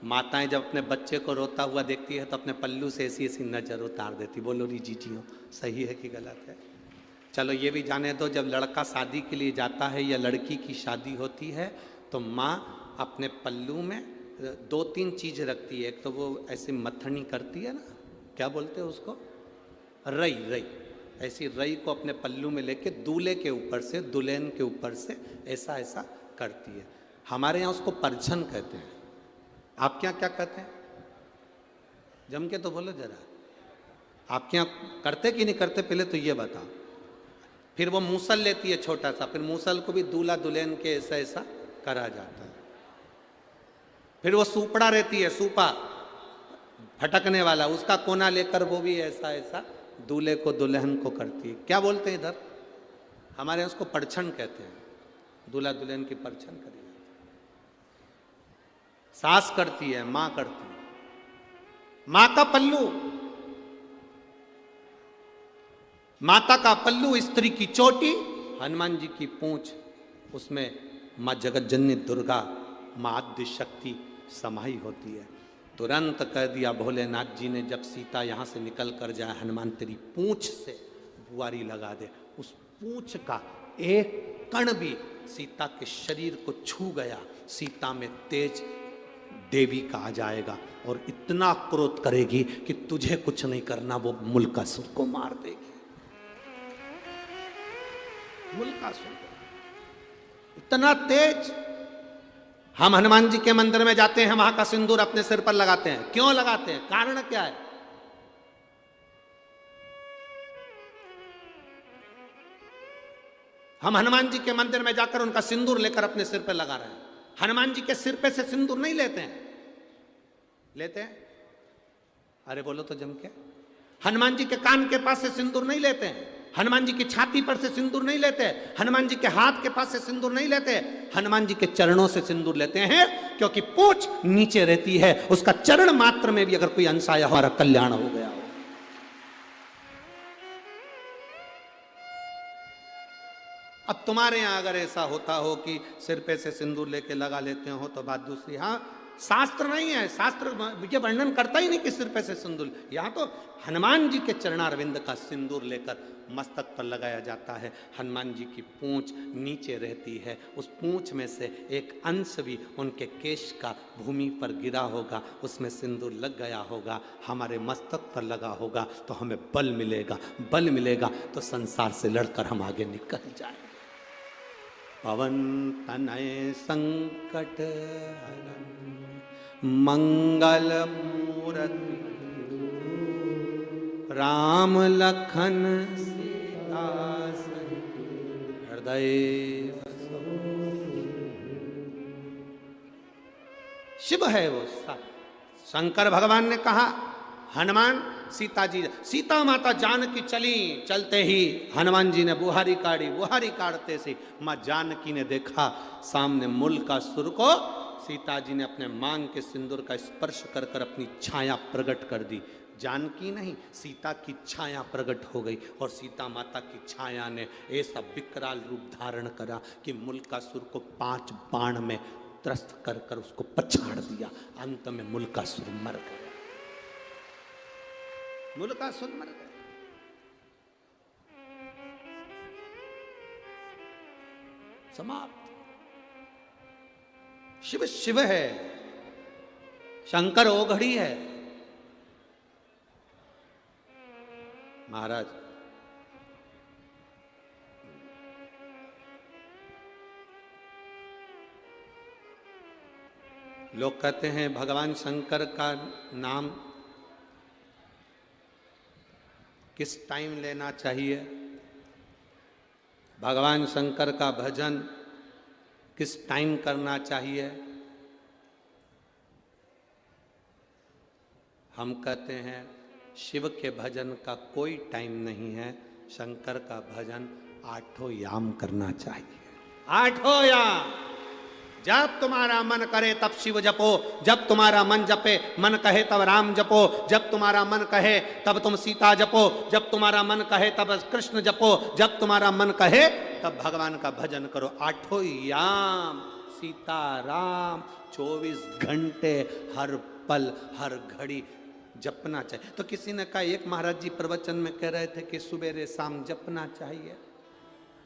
माताएं जब अपने बच्चे को रोता हुआ देखती है तो अपने पल्लू से ऐसी ऐसी नजर उतार देती। बोलो री जीजियो, सही है कि गलत है। चलो ये भी जाने दो, जब लड़का शादी के लिए जाता है या लड़की की शादी होती है तो माँ अपने पल्लू में 2-3 चीज रखती है। एक तो वो ऐसी मथनी करती है ना, क्या बोलते हैं उसको, रई, रई, ऐसी रई को अपने पल्लू में लेके दूल्हे के ऊपर से, दुल्हन के ऊपर से ऐसा ऐसा करती है। हमारे यहाँ उसको परछन कहते हैं, आपके यहाँ क्या कहते हैं? जम के तो बोलो जरा, आपके यहाँ करते कि नहीं करते पहले तो ये बताओ। फिर वो मूसल लेती है छोटा सा, फिर मूसल को भी दूल्हा दुल्हन के ऐसा ऐसा करा जाता है। फिर वो सूपड़ा रहती है, सूपा फटकने वाला, उसका कोना लेकर वो भी ऐसा ऐसा दूल्हे को दुल्हन को करती है। क्या बोलते हैं इधर? हमारे यहाँ उसको परछन कहते हैं, दूल्हा दुल्हन की परछन करी। सास करती है, मां करती है। मां का पल्लू, माता का पल्लू, स्त्री की चोटी, हनुमान जी की पूंछ, उसमें मां जगत जननी दुर्गा, मां आद्य शक्ति समाई होती है। तुरंत कह दिया भोलेनाथ जी ने, जब सीता यहाँ से निकल कर जाए, हनुमान तेरी पूंछ से बुआरी लगा दे। उस पूंछ का एक कण भी सीता के शरीर को छू गया, सीता में तेज देवी का आ जाएगा और इतना क्रोध करेगी कि तुझे कुछ नहीं करना, वो मुल्कासुर को मार देगी। मुल्कासुर इतना तेज। हम हनुमान जी के मंदिर में जाते हैं, वहां का सिंदूर अपने सिर पर लगाते हैं। क्यों लगाते हैं? कारण क्या है? हम हनुमान जी के मंदिर में जाकर उनका सिंदूर लेकर अपने सिर पर लगा रहे हैं। हनुमान जी के सिर पे से सिंदूर नहीं लेते हैं। लेते हैं? अरे बोलो तो जम के। हनुमान जी के कान के पास से सिंदूर नहीं लेते हैं। हनुमान जी की छाती पर से सिंदूर नहीं लेते, हनुमान जी के हाथ के पास से सिंदूर नहीं लेते, हनुमान जी के चरणों से सिंदूर लेते हैं, क्योंकि पूंछ नीचे रहती है, उसका चरण मात्र में भी अगर कोई अंश आया हमारा कल्याण हो गया हो। अब तुम्हारे यहां अगर ऐसा होता हो कि सिर पे से सिंदूर लेके लगा लेते हो तो बात दूसरी। हाँ, शास्त्र नहीं है, शास्त्र ये वर्णन करता ही नहीं कि सिर पे से सिंदूर। यहां तो हनुमान जी के चरणारविंद का सिंदूर लेकर मस्तक पर लगाया जाता है। हनुमान जी की पूंछ नीचे रहती है, उस पूंछ में से एक अंश भी उनके केश का भूमि पर गिरा होगा, उसमें सिंदूर लग गया होगा, हमारे मस्तक पर लगा होगा तो हमें बल मिलेगा, बल मिलेगा तो संसार से लड़कर हम आगे निकल जाए। पवन तनय संकट हरन मंगल मूर्ति, राम लखन सीता सहित हृदय शिव है वो। शंकर भगवान ने कहा हनुमान सीता जी, सीता माता जानकी चली, चलते ही हनुमान जी ने बुहारी काढ़ी, बुहारी काढ़ते से माँ जानकी ने देखा सामने मूल का सुर को, सीता जी ने अपने मांग के सिंदूर का स्पर्श कर कर अपनी छाया प्रकट कर दी। जानकी नहीं, सीता की छाया प्रकट हो गई और सीता माता की छाया ने ऐसा विकराल रूप धारण करा कि मुल्कासुर को 5 बाण में त्रस्त कर कर उसको पछाड़ दिया। अंत में मुल्कासुर मर गया, मुल्कासुर मर गया। समाप्त। शिव शिव है, शंकर ओघड़ी है। महाराज लोग कहते हैं भगवान शंकर का नाम किस टाइम लेना चाहिए, भगवान शंकर का भजन किस टाइम करना चाहिए। हम कहते हैं शिव के भजन का कोई टाइम नहीं है, शंकर का भजन 8 याम करना चाहिए। 8 याम, जब तुम्हारा मन करे तब शिव जपो, जब तुम्हारा मन जपे, मन कहे तब राम जपो, जब तुम्हारा मन कहे तब तुम सीता जपो, जब तुम्हारा मन कहे तब कृष्ण जपो, जब तुम्हारा मन कहे तब भगवान का भजन करो। 8 याम सीता राम 24 घंटे हर पल हर घड़ी जपना चाहिए। तो किसी ने कहा, एक महाराज जी प्रवचन में कह रहे थे कि सुबेरे शाम जपना चाहिए।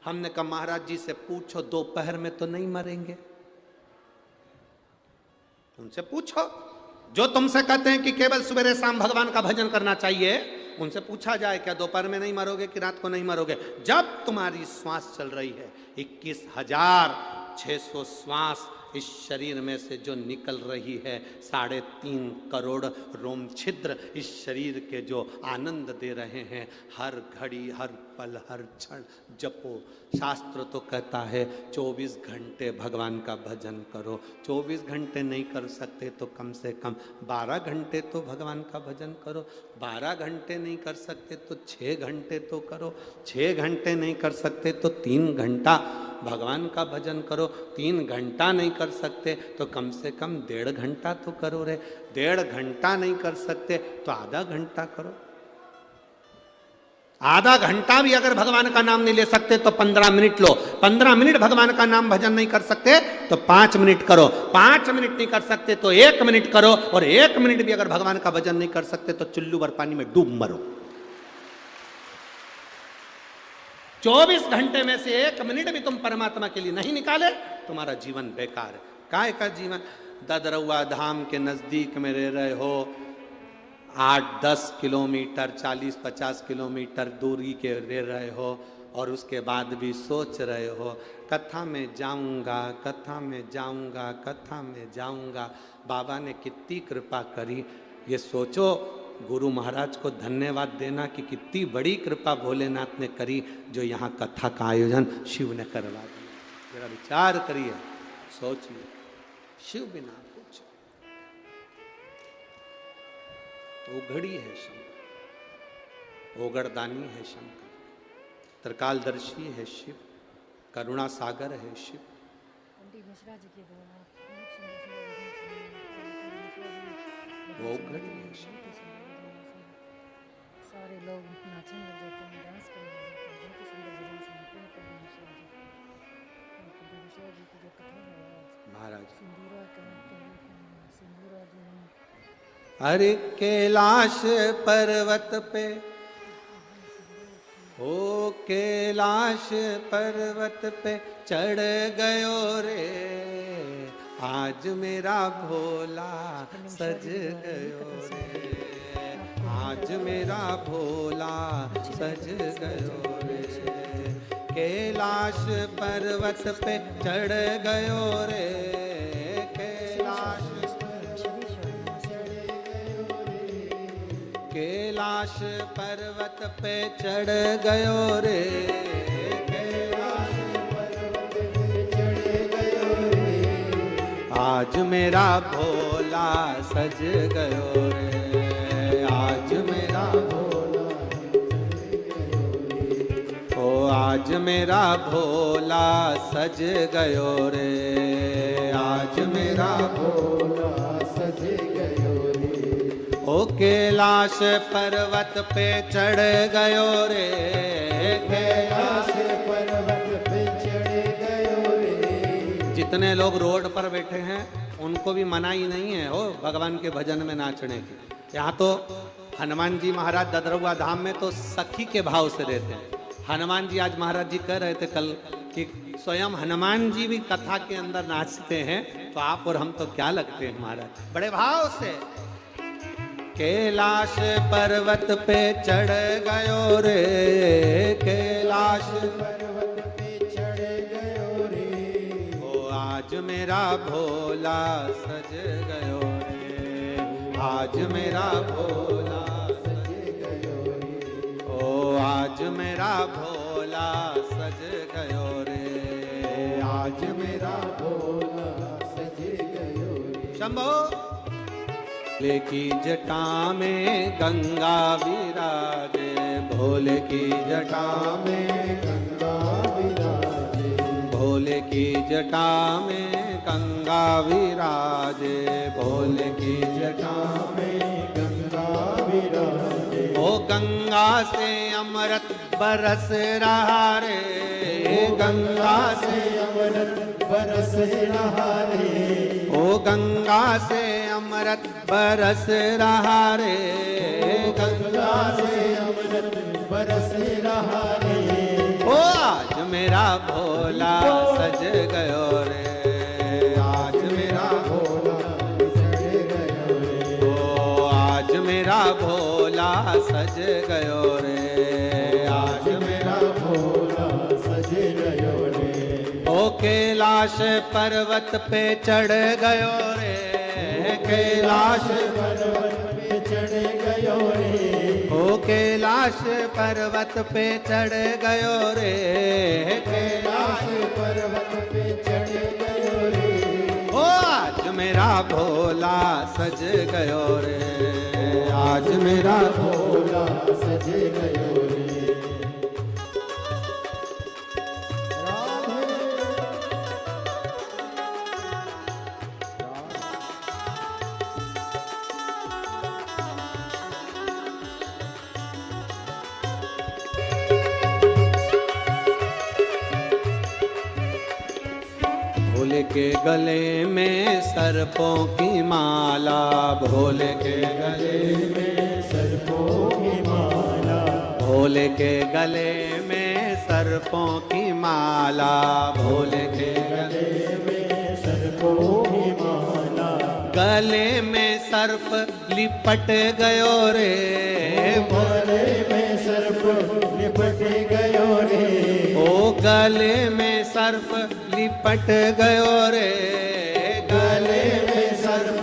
हमने कहा महाराज जी से पूछो दोपहर में तो नहीं मरेंगे, उनसे पूछो। जो तुमसे कहते हैं कि केवल सुबह शाम भगवान का भजन करना चाहिए, उनसे पूछा जाए क्या दोपहर में नहीं मरोगे कि रात को नहीं मरोगे। जब तुम्हारी श्वास चल रही है, 21,600 श्वास इस शरीर में से जो निकल रही है, 3.5 करोड़ रोम छिद्र इस शरीर के जो आनंद दे रहे हैं, हर घड़ी हर पल हर क्षण जपो। शास्त्र तो कहता है 24 घंटे भगवान का भजन करो। 24 घंटे नहीं कर सकते तो कम से कम 12 घंटे तो भगवान का भजन करो। 12 घंटे नहीं कर सकते तो 6 घंटे तो करो। 6 घंटे नहीं कर सकते तो 3 घंटा भगवान का भजन करो। 3 घंटा नहीं कर सकते तो कम से कम 1.5 घंटा तो करो रे। 1.5 घंटा नहीं कर सकते तो आधा घंटा करो। आधा घंटा भी अगर भगवान का नाम नहीं ले सकते तो 15 मिनट लो। 15 मिनट भगवान का नाम भजन नहीं कर सकते तो 5 मिनट करो। 5 मिनट नहीं कर सकते तो 1 मिनट करो। और 1 मिनट भी अगर भगवान का भजन नहीं कर सकते तो चुल्लू भर पानी में डूब मरो। 24 घंटे में से 1 मिनट भी तुम परमात्मा के लिए नहीं निकाले, तुम्हारा जीवन बेकार है। काय का जीवन? ददरौआ धाम के नजदीक में रह रहे हो, 8-10 किलोमीटर 40-50 किलोमीटर दूरी के रह रहे हो, और उसके बाद भी सोच रहे हो कथा में जाऊंगा, कथा में जाऊंगा, कथा में जाऊंगा। बाबा ने कितनी कृपा करी, ये सोचो। गुरु महाराज को धन्यवाद देना कि कितनी बड़ी कृपा भोलेनाथ ने करी, जो यहाँ कथा का आयोजन शिव ने करवा दिया। जरा विचार करिए, सोचिए, शिव बिना कुछ। ओघड़ी है शंकर, ओगरदानी है शंकर। त्रिकालदर्शी है शिव, करुणा सागर है शिव। मिश्रा जी के द्वारा वो घड़ी है शिव। सारे लोग नाचने लग जाते हैं, डांस करने लग जाते हैं, बहुत ही सुंदर भजन सुनाते हैं कभी मिश्रा जी। मिश्रा जी की जो कथा है आज महाराज सिंदूरा सिंदूरा जो है अरे कैलाश पर्वत पे, ओ कैलाश पर्वत पे चढ़ गयो रे, आज मेरा भोला सज गयो रे, आज मेरा भोला सज गयो रे। कैलाश पर्वत पे चढ़ गयो रे, कैलाश कैलाश पर्वत पे चढ़ गयो रे, कैलाश पर्वत पे चढ़ गयो रे, आज मेरा भोला सज गयो रे, आज मेरा भोला ओ आज मेरा भोला सज गयो रे, आज मेरा भोला सज गयो रे। ओ कैलाश पर्वत पे चढ़ गयो रे, कैलाश पर्वत पे चढ़ गयो रे। जितने लोग रोड पर बैठे हैं उनको भी मनाही नहीं है हो भगवान के भजन में नाचने की। यहाँ तो हनुमान जी महाराज ददरुआ धाम में तो सखी के भाव से रहते हैं। हनुमान जी आज महाराज जी कह रहे थे कल कि स्वयं हनुमान जी भी कथा के अंदर नाचते हैं, तो आप और हम तो क्या लगते हैं महाराज, बड़े भाव से। कैलाश पर्वत पे चढ़ गयो रे, कैलाश पर्वत पे चढ़ गयो रे, ओ आज मेरा भोला सज गयो रे, आज मेरा भोला सज गयो रे, ओ आज मेरा भोला सज गयो रे, आज मेरा भोला सज गयो रे। शंभो भोले की जटा में गंगा विराजे, भोले की जटा में गंगा विराजे, भोले की जटा में गंगा विराजे, भोले की जटा में गंगा विराजे। ओ गंगा से अमृत बरस रहा रे, गंगा से अमृत बरस रहा रे, ओ गंगा से अमृत बरस रहा रे, गंगा से अमृत बरस रहा रे। ओ आज मेरा भोला सज गयो रे, आज मेरा भोला सज गयो रे, ओ आज मेरा भोला सज गयो रे, आज मेरा भोला सज गयो रे। ओ कैलाश पर्वत पे चढ़ गयो रे, कैलाश पर्वत पे चढ़ गयो रे, ओ कैलाश पर्वत पे चढ़ गयो रे, कैलाश पर्वत पे चढ़ गयो रे। ओ आज मेरा भोला सज गयो रे, आज मेरा भोला सज गयो रे। भोले के गले में सर्पों की माला, भोले के गले में सर्पों की माला, भोले के गले में सर्पों की माला, भोले के गले में सर्पों की माला। गले में सर्प लिपट गयो रे, भोले में सर्प लिपट गयो रे, ओ गले में सर्प लिपट गयो रे, गले में सर्प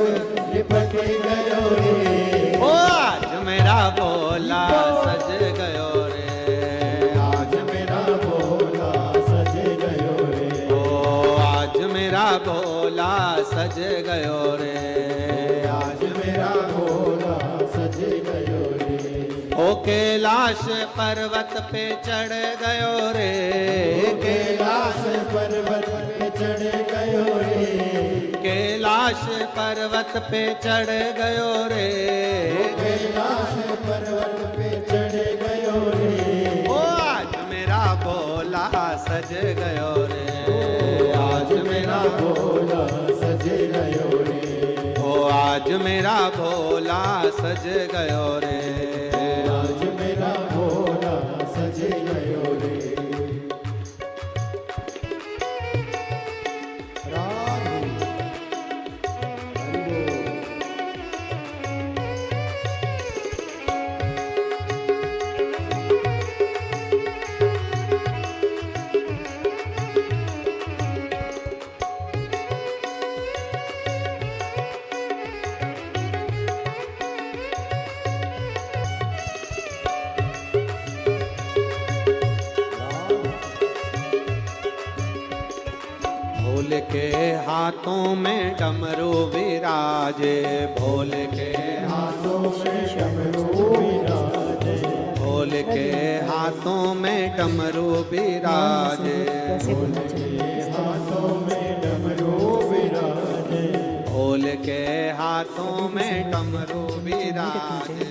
लिपट गयो रे। ओ आज मेरा भोला सज गयो रे, आज मेरा भोला सज गयो रे, ओ आज मेरा भोला सज गयो रे, आज मेरा भोला सज गयो रे। ओ कैलाश पर्वत पे चढ़ गयो रे, कैलाश पर्वत पे चढ़ गयो रे, कैलाश पर्वत पे चढ़ गयो रे, कैलाश पर्वत पे चढ़ गयो रे, ओ आज मेरा भोला सज गयो रे, आज मेरा भोला सज गयो रे, ओ आज मेरा भोला सज गयो रे, आज मेरा भोला सज गयो रे। राधे हरि बोल। भोले के हाथों में डमरू विराजे, भोले के हाथों में डमरू विराजे, भोले के हाथों में डमरू विराजे, कैसे बोलना चाहिए, हाथों में डमरू विराजे, भोले के हाथों में डमरू विराजे,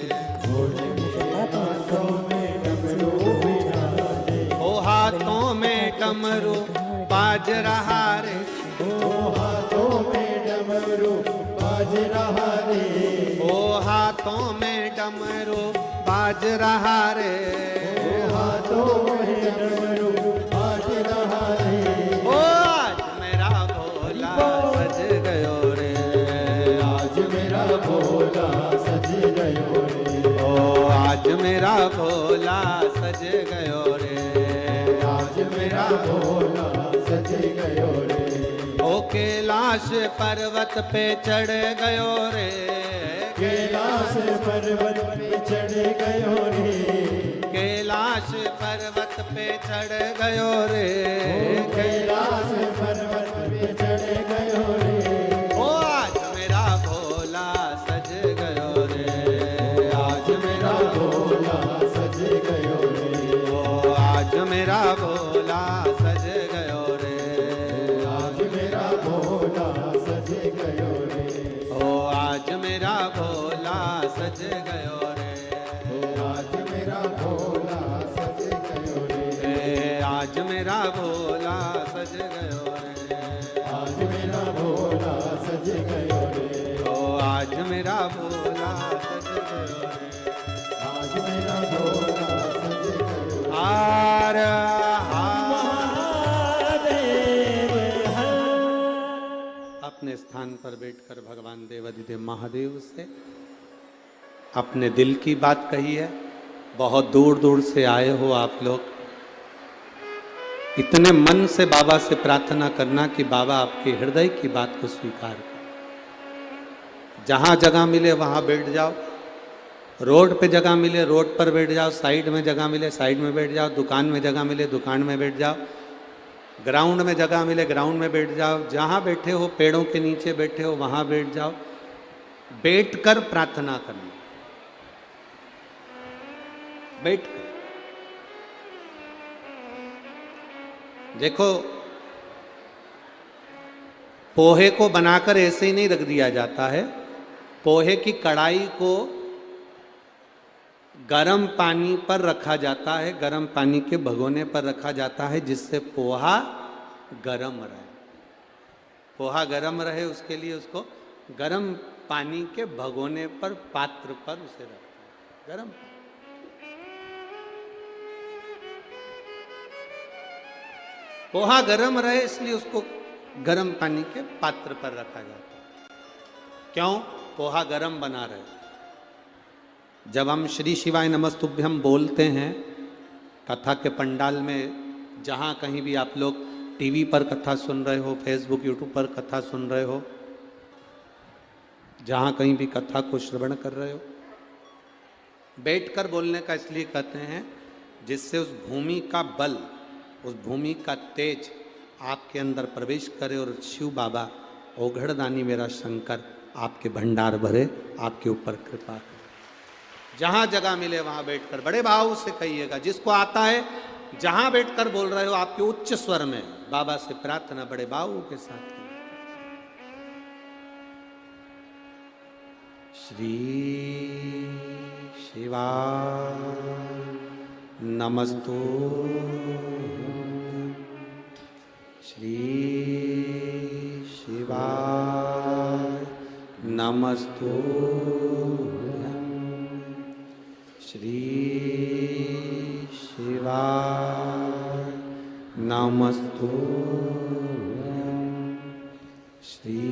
हाथों में डमरू विराजे, ओ हाथों में डमरू बाज रहा रे, ओ हाथों में डमरू बाज रहा रे, ओ हाथों में डमरू बाज रहा रे, हाथों में डमरू बाज रहा रे, ओ आज मेरा भोला सज गयो रे, आज मेरा भोला सज गयो रे, ओ आज मेरा भोला सज गयो रे, आज मेरा भोला सज गयो रे, ओ कैलाश पर्वत पे चढ़ गयो रे, कैलाश पर्वत पे चढ़ गयो रे, कैलाश पर्वत पे चढ़ गयो रे, कैलाश पर्वत पे चढ़ गयो रे, ओ आज मेरा भोला सज गयो रे, आज मेरा भोला सज गयो रे, ओ आज मेरा भोला सज गयो रे, आज मेरा भोला सज गयो रे, ओ आज मेरा भोला सज गयो रे, आज मेरा भोला सज गयो रे, आज मेरा भोला सज गयो रे, आज मेरा भोला सज गयो रे, ओ आज मेरा भोला सज गयो रे, आज मेरा भोला सज गयो रे। हार महादेव हर अपने स्थान पर बैठकर भगवान देवाधिदेव महादेव से अपने दिल की बात कही है। बहुत दूर दूर से आए हो आप लोग, इतने मन से बाबा से प्रार्थना करना कि बाबा आपके हृदय की बात को स्वीकार करें। जहां जगह मिले वहां बैठ जाओ, रोड पे जगह मिले रोड पर बैठ जाओ, साइड में जगह मिले साइड में बैठ जाओ, दुकान में जगह मिले दुकान में बैठ जाओ, ग्राउंड में जगह मिले ग्राउंड में बैठ जाओ, जहाँ बैठे हो पेड़ों के नीचे बैठे हो वहाँ बैठ जाओ, बैठकर प्रार्थना करना, बैठकर। देखो, पोहे को बनाकर ऐसे ही नहीं रख दिया जाता है। पोहे की कढ़ाई को गर्म पानी पर रखा जाता है, गर्म पानी के भगोने पर रखा जाता है, जिससे पोहा गर्म रहे। पोहा गर्म रहे उसके लिए उसको गर्म पानी के भगोने पर, पात्र पर उसे रखते हैं, गर्म पानी। पोहा गर्म रहे इसलिए उसको गर्म पानी के पात्र पर रखा जाता है। क्यों? पोहा गर्म बना रहे। जब हम श्री शिवाय नमस्तुभ्यम बोलते हैं कथा के पंडाल में, जहाँ कहीं भी आप लोग टीवी पर कथा सुन रहे हो, फेसबुक यूट्यूब पर कथा सुन रहे हो, जहाँ कहीं भी कथा को श्रवण कर रहे हो, बैठकर बोलने का इसलिए कहते हैं जिससे उस भूमि का बल, उस भूमि का तेज आपके अंदर प्रवेश करे और शिव बाबा ओघड़दानी मेरा शंकर आपके भंडार भरे, आपके ऊपर कृपा करे। जहां जगह मिले वहां बैठकर बड़े भाव से कहिएगा। जिसको आता है जहां बैठकर बोल रहे हो आपके उच्च स्वर में बाबा से प्रार्थना बड़े भाव के साथ कीजिए। श्री शिवाय नमस्तु श्री शिवाय नमस्तु श्री शिवाय नमस्तु श्री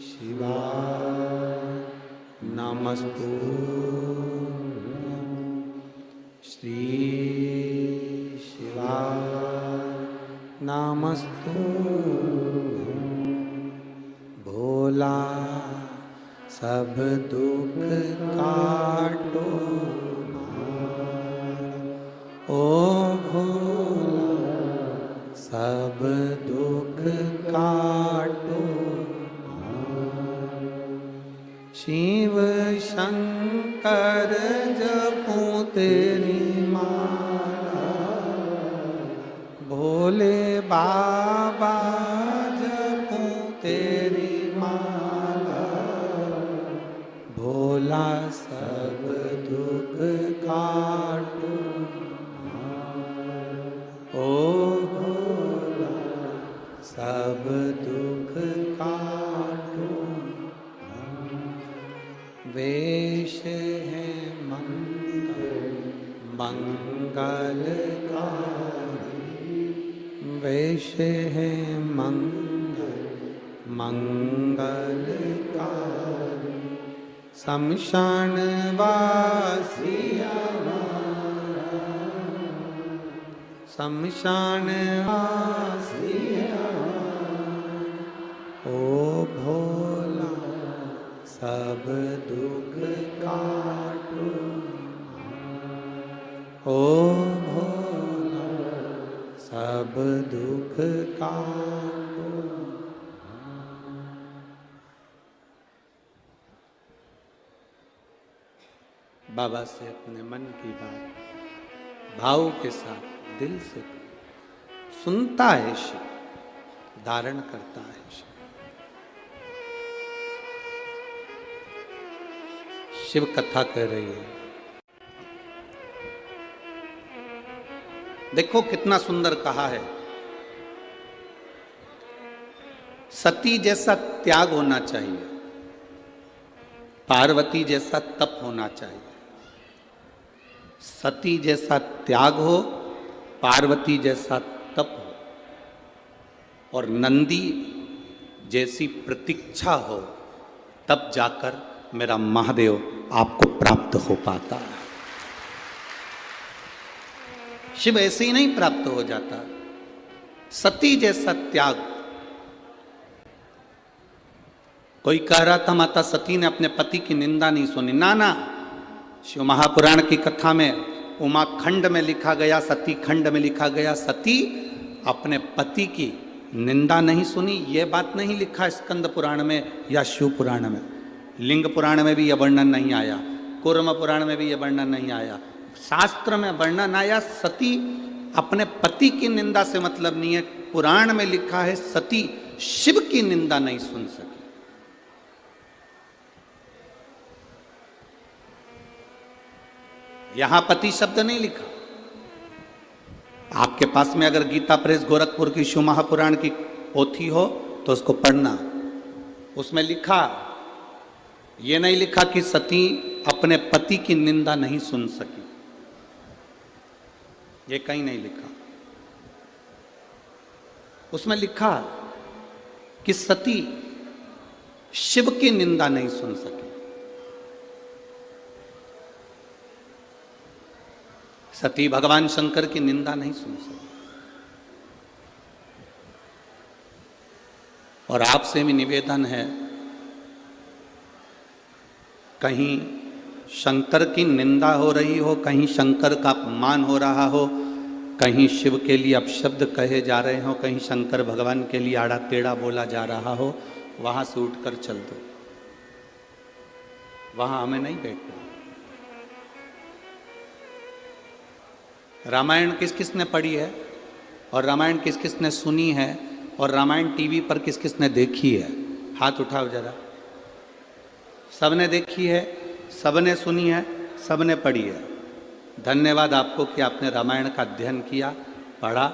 शिवाय नमस्तु श्री शिवाय नमस्तु भोला सब दुख काटो ओ भोला सब दुख काटो शिव शंकर जपो तेरी माला भोले बाबा जपो तेरी माला भोला सब दुख काटो ओ भोला सब दुख काटो वेश है मंगलकारी वेश है मंगलकारी शमशान वासिया शमशान वासिया ओ भोला सब दुख काटो ओ भोला सब दुख काटो। बाबा से अपने मन की बात भाव के साथ दिल से सुनता है शिव, धारण करता है शिव। शिव कथा कह रही है। देखो कितना सुंदर कहा है। सती जैसा त्याग होना चाहिए, पार्वती जैसा तप होना चाहिए। सती जैसा त्याग हो, पार्वती जैसा तप हो और नंदी जैसी प्रतीक्षा हो, तब जाकर मेरा महादेव आपको प्राप्त हो पाता है। शिव ऐसे ही नहीं प्राप्त हो जाता। सती जैसा त्याग। कोई कह रहा था माता सती ने अपने पति की निंदा नहीं सुनी। ना, शिव महापुराण की कथा में उमा खंड में लिखा गया, सती खंड में लिखा गया, सती अपने पति की निंदा नहीं सुनी। ये बात नहीं लिखा स्कंद पुराण में या शिव पुराण में। लिंग पुराण में भी यह वर्णन नहीं आया, कूर्म पुराण में भी यह वर्णन नहीं आया। शास्त्र में वर्णन आया सती अपने पति की निंदा से मतलब नहीं है। पुराण में लिखा है सती शिव की निंदा नहीं सुन सकी। यहां पति शब्द नहीं लिखा। आपके पास में अगर गीता प्रेस गोरखपुर की शिव महापुराण की पोथी हो तो उसको पढ़ना। उसमें लिखा, ये नहीं लिखा कि सती अपने पति की निंदा नहीं सुन सकी। ये कहीं नहीं लिखा। उसमें लिखा कि सती शिव की निंदा नहीं सुन सकी। सती भगवान शंकर की निंदा नहीं सुन सकी। और आपसे भी निवेदन है, कहीं शंकर की निंदा हो रही हो, कहीं शंकर का अपमान हो रहा हो, कहीं शिव के लिए अपशब्द कहे जा रहे हो, कहीं शंकर भगवान के लिए आड़ा टेढ़ा बोला जा रहा हो, वहां से उठकर चल दो। वहां हमें नहीं बैठना। रामायण किस किस ने पढ़ी है, और रामायण किस किस ने सुनी है, और रामायण टीवी पर किस किस ने देखी है? हाथ उठाओ जरा। सबने देखी है, सबने सुनी है, सबने पढ़ी है। धन्यवाद आपको कि आपने रामायण का अध्ययन किया, पढ़ा,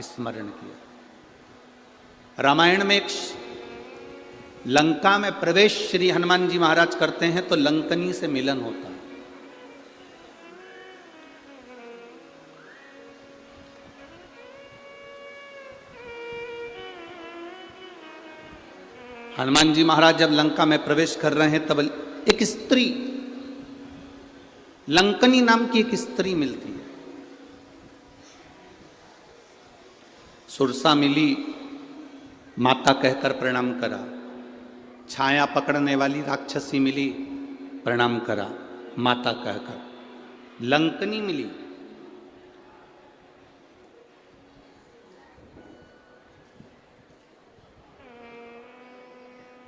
स्मरण किया। रामायण में एक लंका में प्रवेश श्री हनुमान जी महाराज करते हैं तो लंकनी से मिलन होता है। हनुमान जी महाराज जब लंका में प्रवेश कर रहे हैं तब एक स्त्री, लंकनी नाम की एक स्त्री मिलती है। सुरसा मिली, माता कहकर प्रणाम करा। छाया पकड़ने वाली राक्षसी मिली, प्रणाम करा माता कहकर। लंकनी मिली,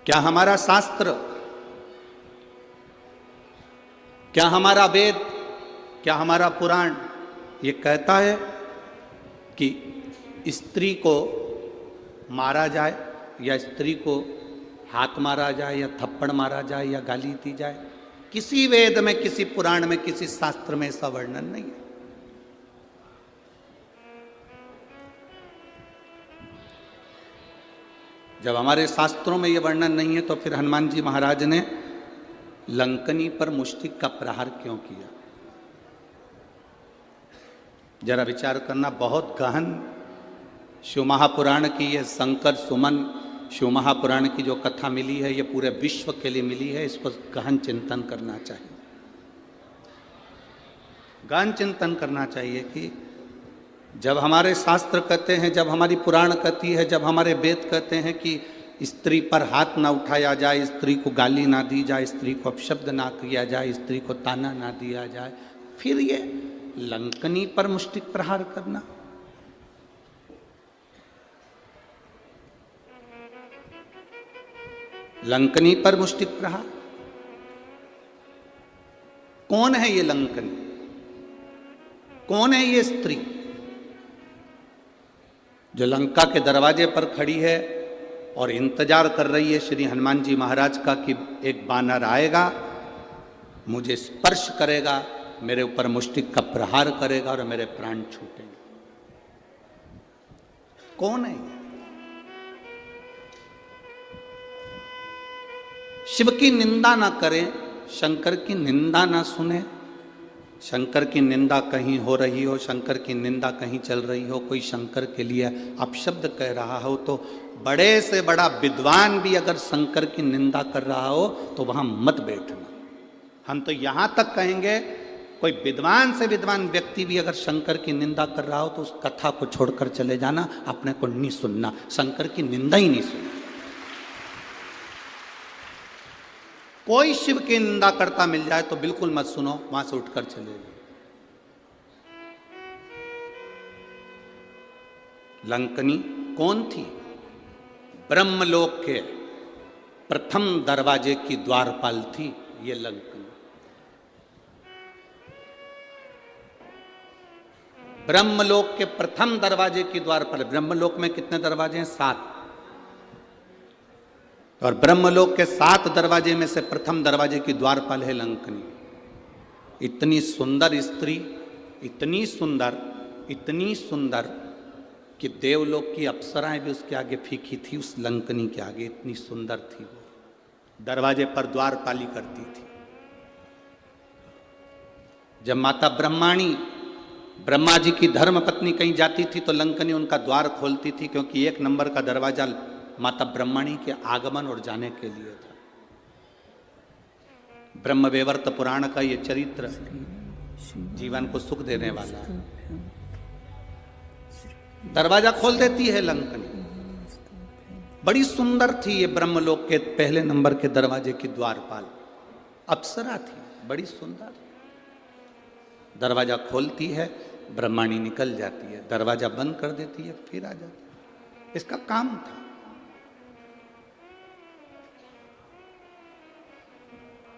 क्या हमारा शास्त्र, क्या हमारा वेद, क्या हमारा पुराण ये कहता है कि स्त्री को मारा जाए, या स्त्री को हाथ मारा जाए, या थप्पड़ मारा जाए, या गाली दी जाए? किसी वेद में, किसी पुराण में, किसी शास्त्र में ऐसा वर्णन नहीं है। जब हमारे शास्त्रों में यह वर्णन नहीं है तो फिर हनुमान जी महाराज ने लंकनी पर मुष्टिक का प्रहार क्यों किया? जरा विचार करना। बहुत गहन शिव महापुराण की यह शंकर सुमन शिव महापुराण की जो कथा मिली है, ये पूरे विश्व के लिए मिली है। इस पर गहन चिंतन करना चाहिए, गहन चिंतन करना चाहिए कि जब हमारे शास्त्र कहते हैं, जब हमारी पुराण कहती है, जब हमारे वेद कहते हैं कि स्त्री पर हाथ ना उठाया जाए, स्त्री को गाली ना दी जाए, स्त्री को अपशब्द ना किया जाए, स्त्री को ताना ना दिया जाए, फिर ये लंकनी पर मुष्टिक प्रहार करना। लंकनी पर मुष्टिक प्रहार। कौन है ये लंकनी? कौन है ये स्त्री जो लंका के दरवाजे पर खड़ी है और इंतजार कर रही है श्री हनुमान जी महाराज का कि एक बानर आएगा, मुझे स्पर्श करेगा, मेरे ऊपर मुष्टिक का प्रहार करेगा और मेरे प्राण छूटेंगे? कौन है ये? शिव की निंदा ना करें, शंकर की निंदा ना सुने। शंकर की निंदा कहीं हो रही हो, शंकर की निंदा कहीं चल रही हो, कोई शंकर के लिए अपशब्द कह रहा हो, तो बड़े से बड़ा विद्वान भी अगर शंकर की निंदा कर रहा हो तो वहां मत बैठना। हम तो यहां तक कहेंगे, कोई विद्वान से विद्वान व्यक्ति भी अगर शंकर की निंदा कर रहा हो तो उस कथा को छोड़कर चले जाना, अपने को नहीं सुनना, शंकर की निंदा ही नहीं सुनना। कोई शिव की निंदा करता मिल जाए तो बिल्कुल मत सुनो, वहां से उठकर चले जाओ। लंकनी कौन थी? ब्रह्मलोक के प्रथम दरवाजे की द्वारपाल थी ये लंकनी। ब्रह्मलोक के प्रथम दरवाजे की द्वारपाल। ब्रह्मलोक में कितने दरवाजे हैं? 7। और ब्रह्मलोक के 7 दरवाजे में से प्रथम दरवाजे की द्वारपाल है लंकनी। इतनी सुंदर स्त्री, इतनी सुंदर, इतनी सुंदर कि देवलोक की अप्सराएं भी उसके आगे फीकी थी, उस लंकनी के आगे। इतनी सुंदर थी वो, दरवाजे पर द्वारपाली करती थी। जब माता ब्रह्माणी, ब्रह्मा जी की धर्म पत्नी कहीं जाती थी तो लंकनी उनका द्वार खोलती थी, क्योंकि 1 नंबर का दरवाजा माता ब्रह्मणी के आगमन और जाने के लिए था। ब्रह्मवैवर्त पुराण का ये चरित्र जीवन को सुख देने वाला है। दरवाजा खोल देती है लंकनी। बड़ी सुंदर थी ये ब्रह्मलोक के पहले नंबर के दरवाजे की द्वारपाल, अप्सरा थी, बड़ी सुंदर। दरवाजा खोलती है, ब्रह्माणी निकल जाती है, दरवाजा बंद कर देती है, फिर आ जाती है। इसका काम था।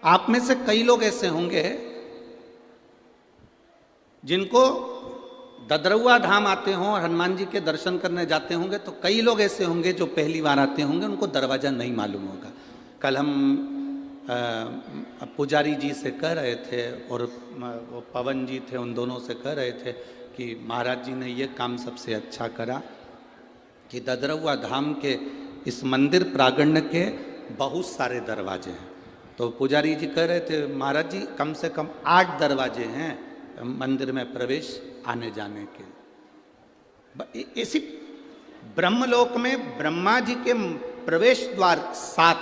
आप में से कई लोग ऐसे होंगे जिनको ददरुआ धाम आते हों और हनुमान जी के दर्शन करने जाते होंगे तो कई लोग ऐसे होंगे जो पहली बार आते होंगे, उनको दरवाज़ा नहीं मालूम होगा। कल हम पुजारी जी से कह रहे थे और वो पवन जी थे, उन दोनों से कह रहे थे कि महाराज जी ने ये काम सबसे अच्छा करा कि ददरुआ धाम के इस मंदिर प्रांगण के बहुत सारे दरवाजे हैं। तो पुजारी जी कह रहे थे महाराज जी कम से कम 8 दरवाजे हैं मंदिर में प्रवेश आने जाने के। इसी ब्रह्मलोक में ब्रह्मा जी के प्रवेश द्वार 7,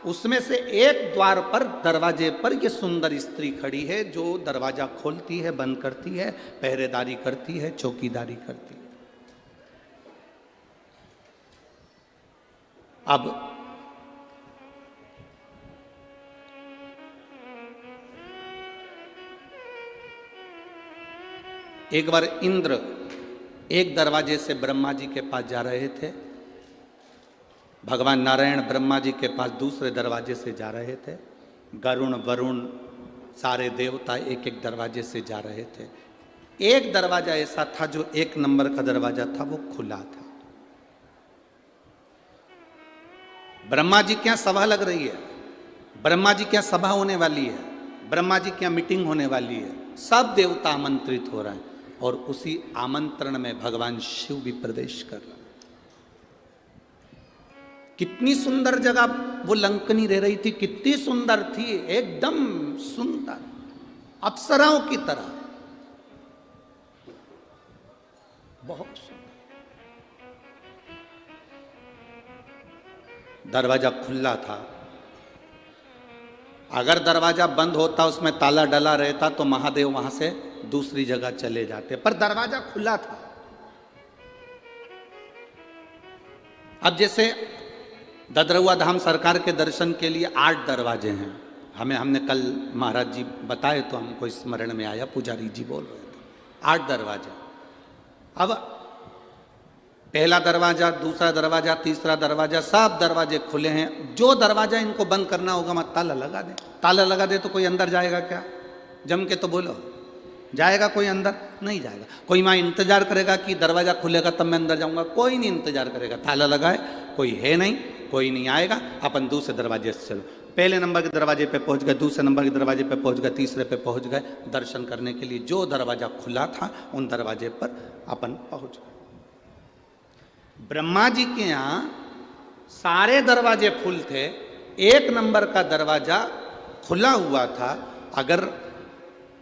उसमें से एक द्वार पर दरवाजे पर ये सुंदर स्त्री खड़ी है जो दरवाजा खोलती है, बंद करती है, पहरेदारी करती है, चौकीदारी करती है। अब एक बार इंद्र एक दरवाजे से ब्रह्मा जी के पास जा रहे थे, भगवान नारायण ब्रह्मा जी के पास दूसरे दरवाजे से जा रहे थे, गरुण वरुण सारे देवता एक एक दरवाजे से जा रहे थे। एक दरवाजा ऐसा था जो 1 नंबर का दरवाजा था, वो खुला था। ब्रह्मा जी क्या सभा लग रही है, ब्रह्मा जी क्या सभा होने वाली है, ब्रह्मा जी क्या मीटिंग होने वाली है, सब देवता आमंत्रित हो रहे हैं और उसी आमंत्रण में भगवान शिव भी प्रवेश कर रहे हैं। कितनी सुंदर जगह वो लंकनी रह रही थी, कितनी सुंदर थी, एकदम सुंदर अप्सराओं की तरह, बहुत सुंदर। दरवाजा खुला था, अगर दरवाजा बंद होता, उसमें ताला डला रहता तो महादेव वहां से दूसरी जगह चले जाते, पर दरवाजा खुला था। अब जैसे ददरुआ धाम सरकार के दर्शन के लिए 8 दरवाजे हैं, हमने कल महाराज जी बताए तो हमको स्मरण में आया, पुजारी जी बोल रहे थे 8 दरवाजे। अब पहला दरवाजा, दूसरा दरवाजा, तीसरा दरवाजा, सब दरवाजे खुले हैं। जो दरवाजा इनको बंद करना होगा मत ताला लगा दे। ताला लगा दे तो कोई अंदर जाएगा क्या? जम के तो बोलो, जाएगा कोई अंदर? नहीं जाएगा। कोई वहाँ इंतजार करेगा कि दरवाजा खुलेगा तब मैं अंदर जाऊंगा? कोई नहीं इंतजार करेगा। ताला लगाए, कोई है नहीं, कोई नहीं आएगा, अपन दूसरे दरवाजे से चलो। पहले नंबर के दरवाजे पे पहुंच गए, दूसरे नंबर के दरवाजे पे पहुंच गए, तीसरे पे पहुंच गए। दर्शन करने के लिए जो दरवाजा खुला था उन दरवाजे पर अपन पहुंच गए। ब्रह्मा जी के यहाँ सारे दरवाजे फुल थे, 1 नंबर का दरवाजा खुला हुआ था। अगर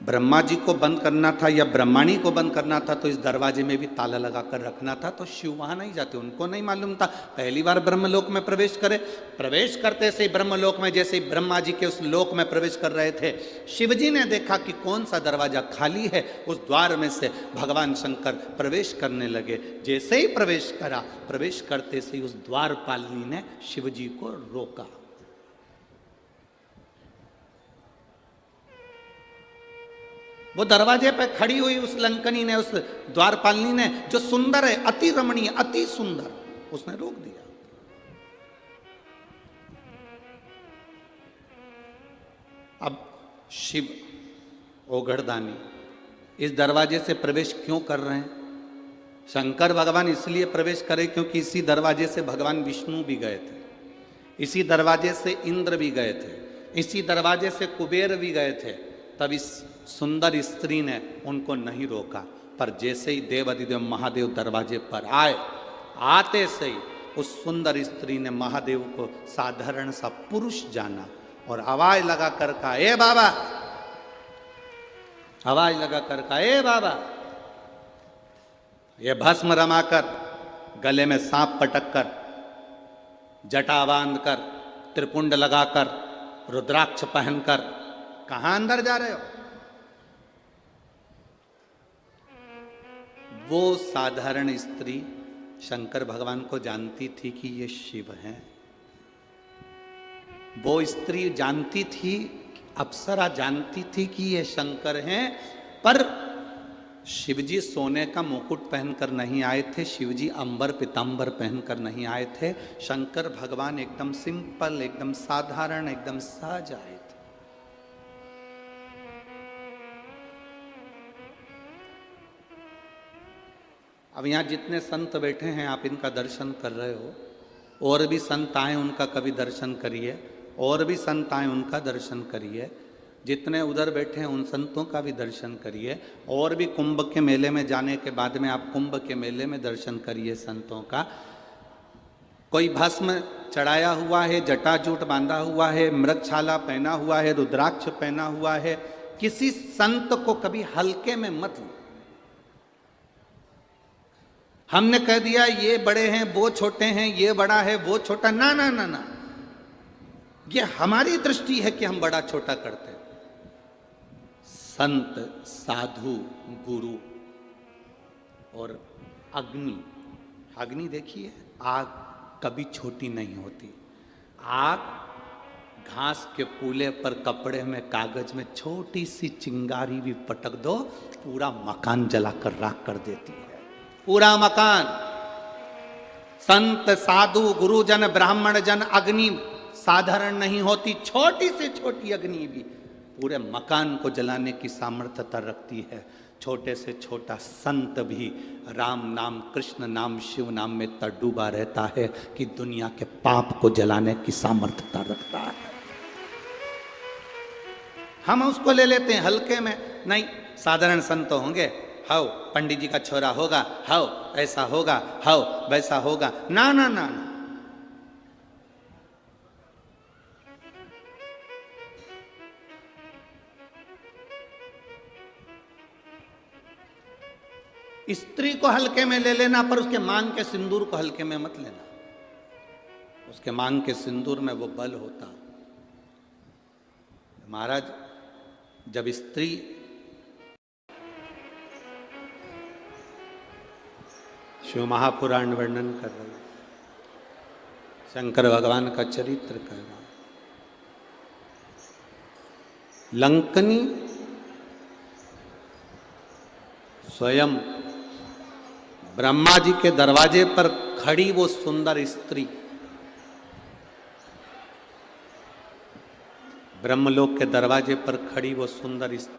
ब्रह्मा जी को बंद करना था या ब्रह्माणी को बंद करना था तो इस दरवाजे में भी ताला लगा कर रखना था, तो शिव वहां नहीं जाते, उनको नहीं मालूम था। पहली बार ब्रह्मलोक में प्रवेश करे, प्रवेश करते से ब्रह्मलोक में जैसे ही ब्रह्मा जी के उस लोक में प्रवेश कर रहे थे, शिव जी ने देखा कि कौन सा दरवाजा खाली है, उस द्वार में से भगवान शंकर प्रवेश करने लगे। जैसे ही प्रवेश करा, प्रवेश करते से ही उस द्वारपालिनी ने शिव जी को रोका। वो दरवाजे पे खड़ी हुई उस लंकनी ने, उस द्वारपालिनी ने, जो सुंदर है, अति रमणीय, अति सुंदर, उसने रोक दिया। अब शिव ओघड़दानी इस दरवाजे से प्रवेश क्यों कर रहे हैं? शंकर भगवान इसलिए प्रवेश करे क्योंकि इसी दरवाजे से भगवान विष्णु भी गए थे, इसी दरवाजे से इंद्र भी गए थे, इसी दरवाजे से कुबेर भी गए थे। तब इस सुंदर स्त्री ने उनको नहीं रोका। पर जैसे ही देवाधिदेव महादेव दरवाजे पर आए, आते से ही उस सुंदर स्त्री ने महादेव को साधारण सा पुरुष जाना और आवाज लगा कर कहा, ए बाबा, आवाज लगा कर कहा, ए बाबा। ये भस्म रमाकर, गले में सांप पटक कर, जटा बांध कर, त्रिपुंड लगाकर, रुद्राक्ष पहनकर कहां अंदर जा रहे हो? वो साधारण स्त्री शंकर भगवान को जानती थी कि ये शिव हैं। वो स्त्री जानती थी, अप्सरा जानती थी कि ये शंकर हैं। पर शिवजी सोने का मुकुट पहनकर नहीं आए थे, शिवजी अंबर पीतांबर पहनकर नहीं आए थे। शंकर भगवान एकदम सिंपल, एकदम साधारण, एकदम सहज आए थे। अब यहाँ जितने संत बैठे हैं आप इनका दर्शन कर रहे हो, और भी संत आए उनका कभी दर्शन करिए, और भी संत आए उनका दर्शन करिए, जितने उधर बैठे हैं उन संतों का भी दर्शन करिए, और भी कुंभ के मेले में जाने के बाद में आप कुंभ के मेले में दर्शन करिए संतों का। कोई भस्म चढ़ाया हुआ है, जटाजूट बांधा हुआ है, मृगछाला पहना हुआ है, रुद्राक्ष पहना हुआ है, किसी संत को कभी हल्के में मत लो। हमने कह दिया ये बड़े हैं वो छोटे हैं, ये बड़ा है वो छोटा, ना ना ना ना, ये हमारी दृष्टि है कि हम बड़ा छोटा करते हैं। संत, साधु, गुरु और अग्नि, अग्नि देखिए, आग कभी छोटी नहीं होती। आग घास के पुले पर कपड़े में कागज में छोटी सी चिंगारी भी पटक दो, पूरा मकान जलाकर राख कर देती है, पूरा मकान। संत, साधु, गुरुजन, ब्राह्मण जन, अग्नि साधारण नहीं होती, छोटी से छोटी अग्नि भी पूरे मकान को जलाने की सामर्थ्यता रखती है। छोटे से छोटा संत भी राम नाम, कृष्ण नाम, शिव नाम में इतना डूबा रहता है कि दुनिया के पाप को जलाने की सामर्थ्यता रखता है। हम उसको ले लेते हैं हल्के में, नहीं साधारण संत होंगे, हाउ पंडित जी का छोरा होगा, हाउ ऐसा होगा, हाउ वैसा होगा, ना ना ना ना। स्त्री को हल्के में ले लेना, पर उसके मांग के सिंदूर को हल्के में मत लेना। उसके मांग के सिंदूर में वो बल होता। महाराज, जब स्त्री शिव महापुराण वर्णन कर रही, शंकर भगवान का चरित्र कर रहा, लंकनी स्वयं ब्रह्मा जी के दरवाजे पर खड़ी वो सुंदर स्त्री, ब्रह्मलोक के दरवाजे पर खड़ी वो सुंदर स्त्री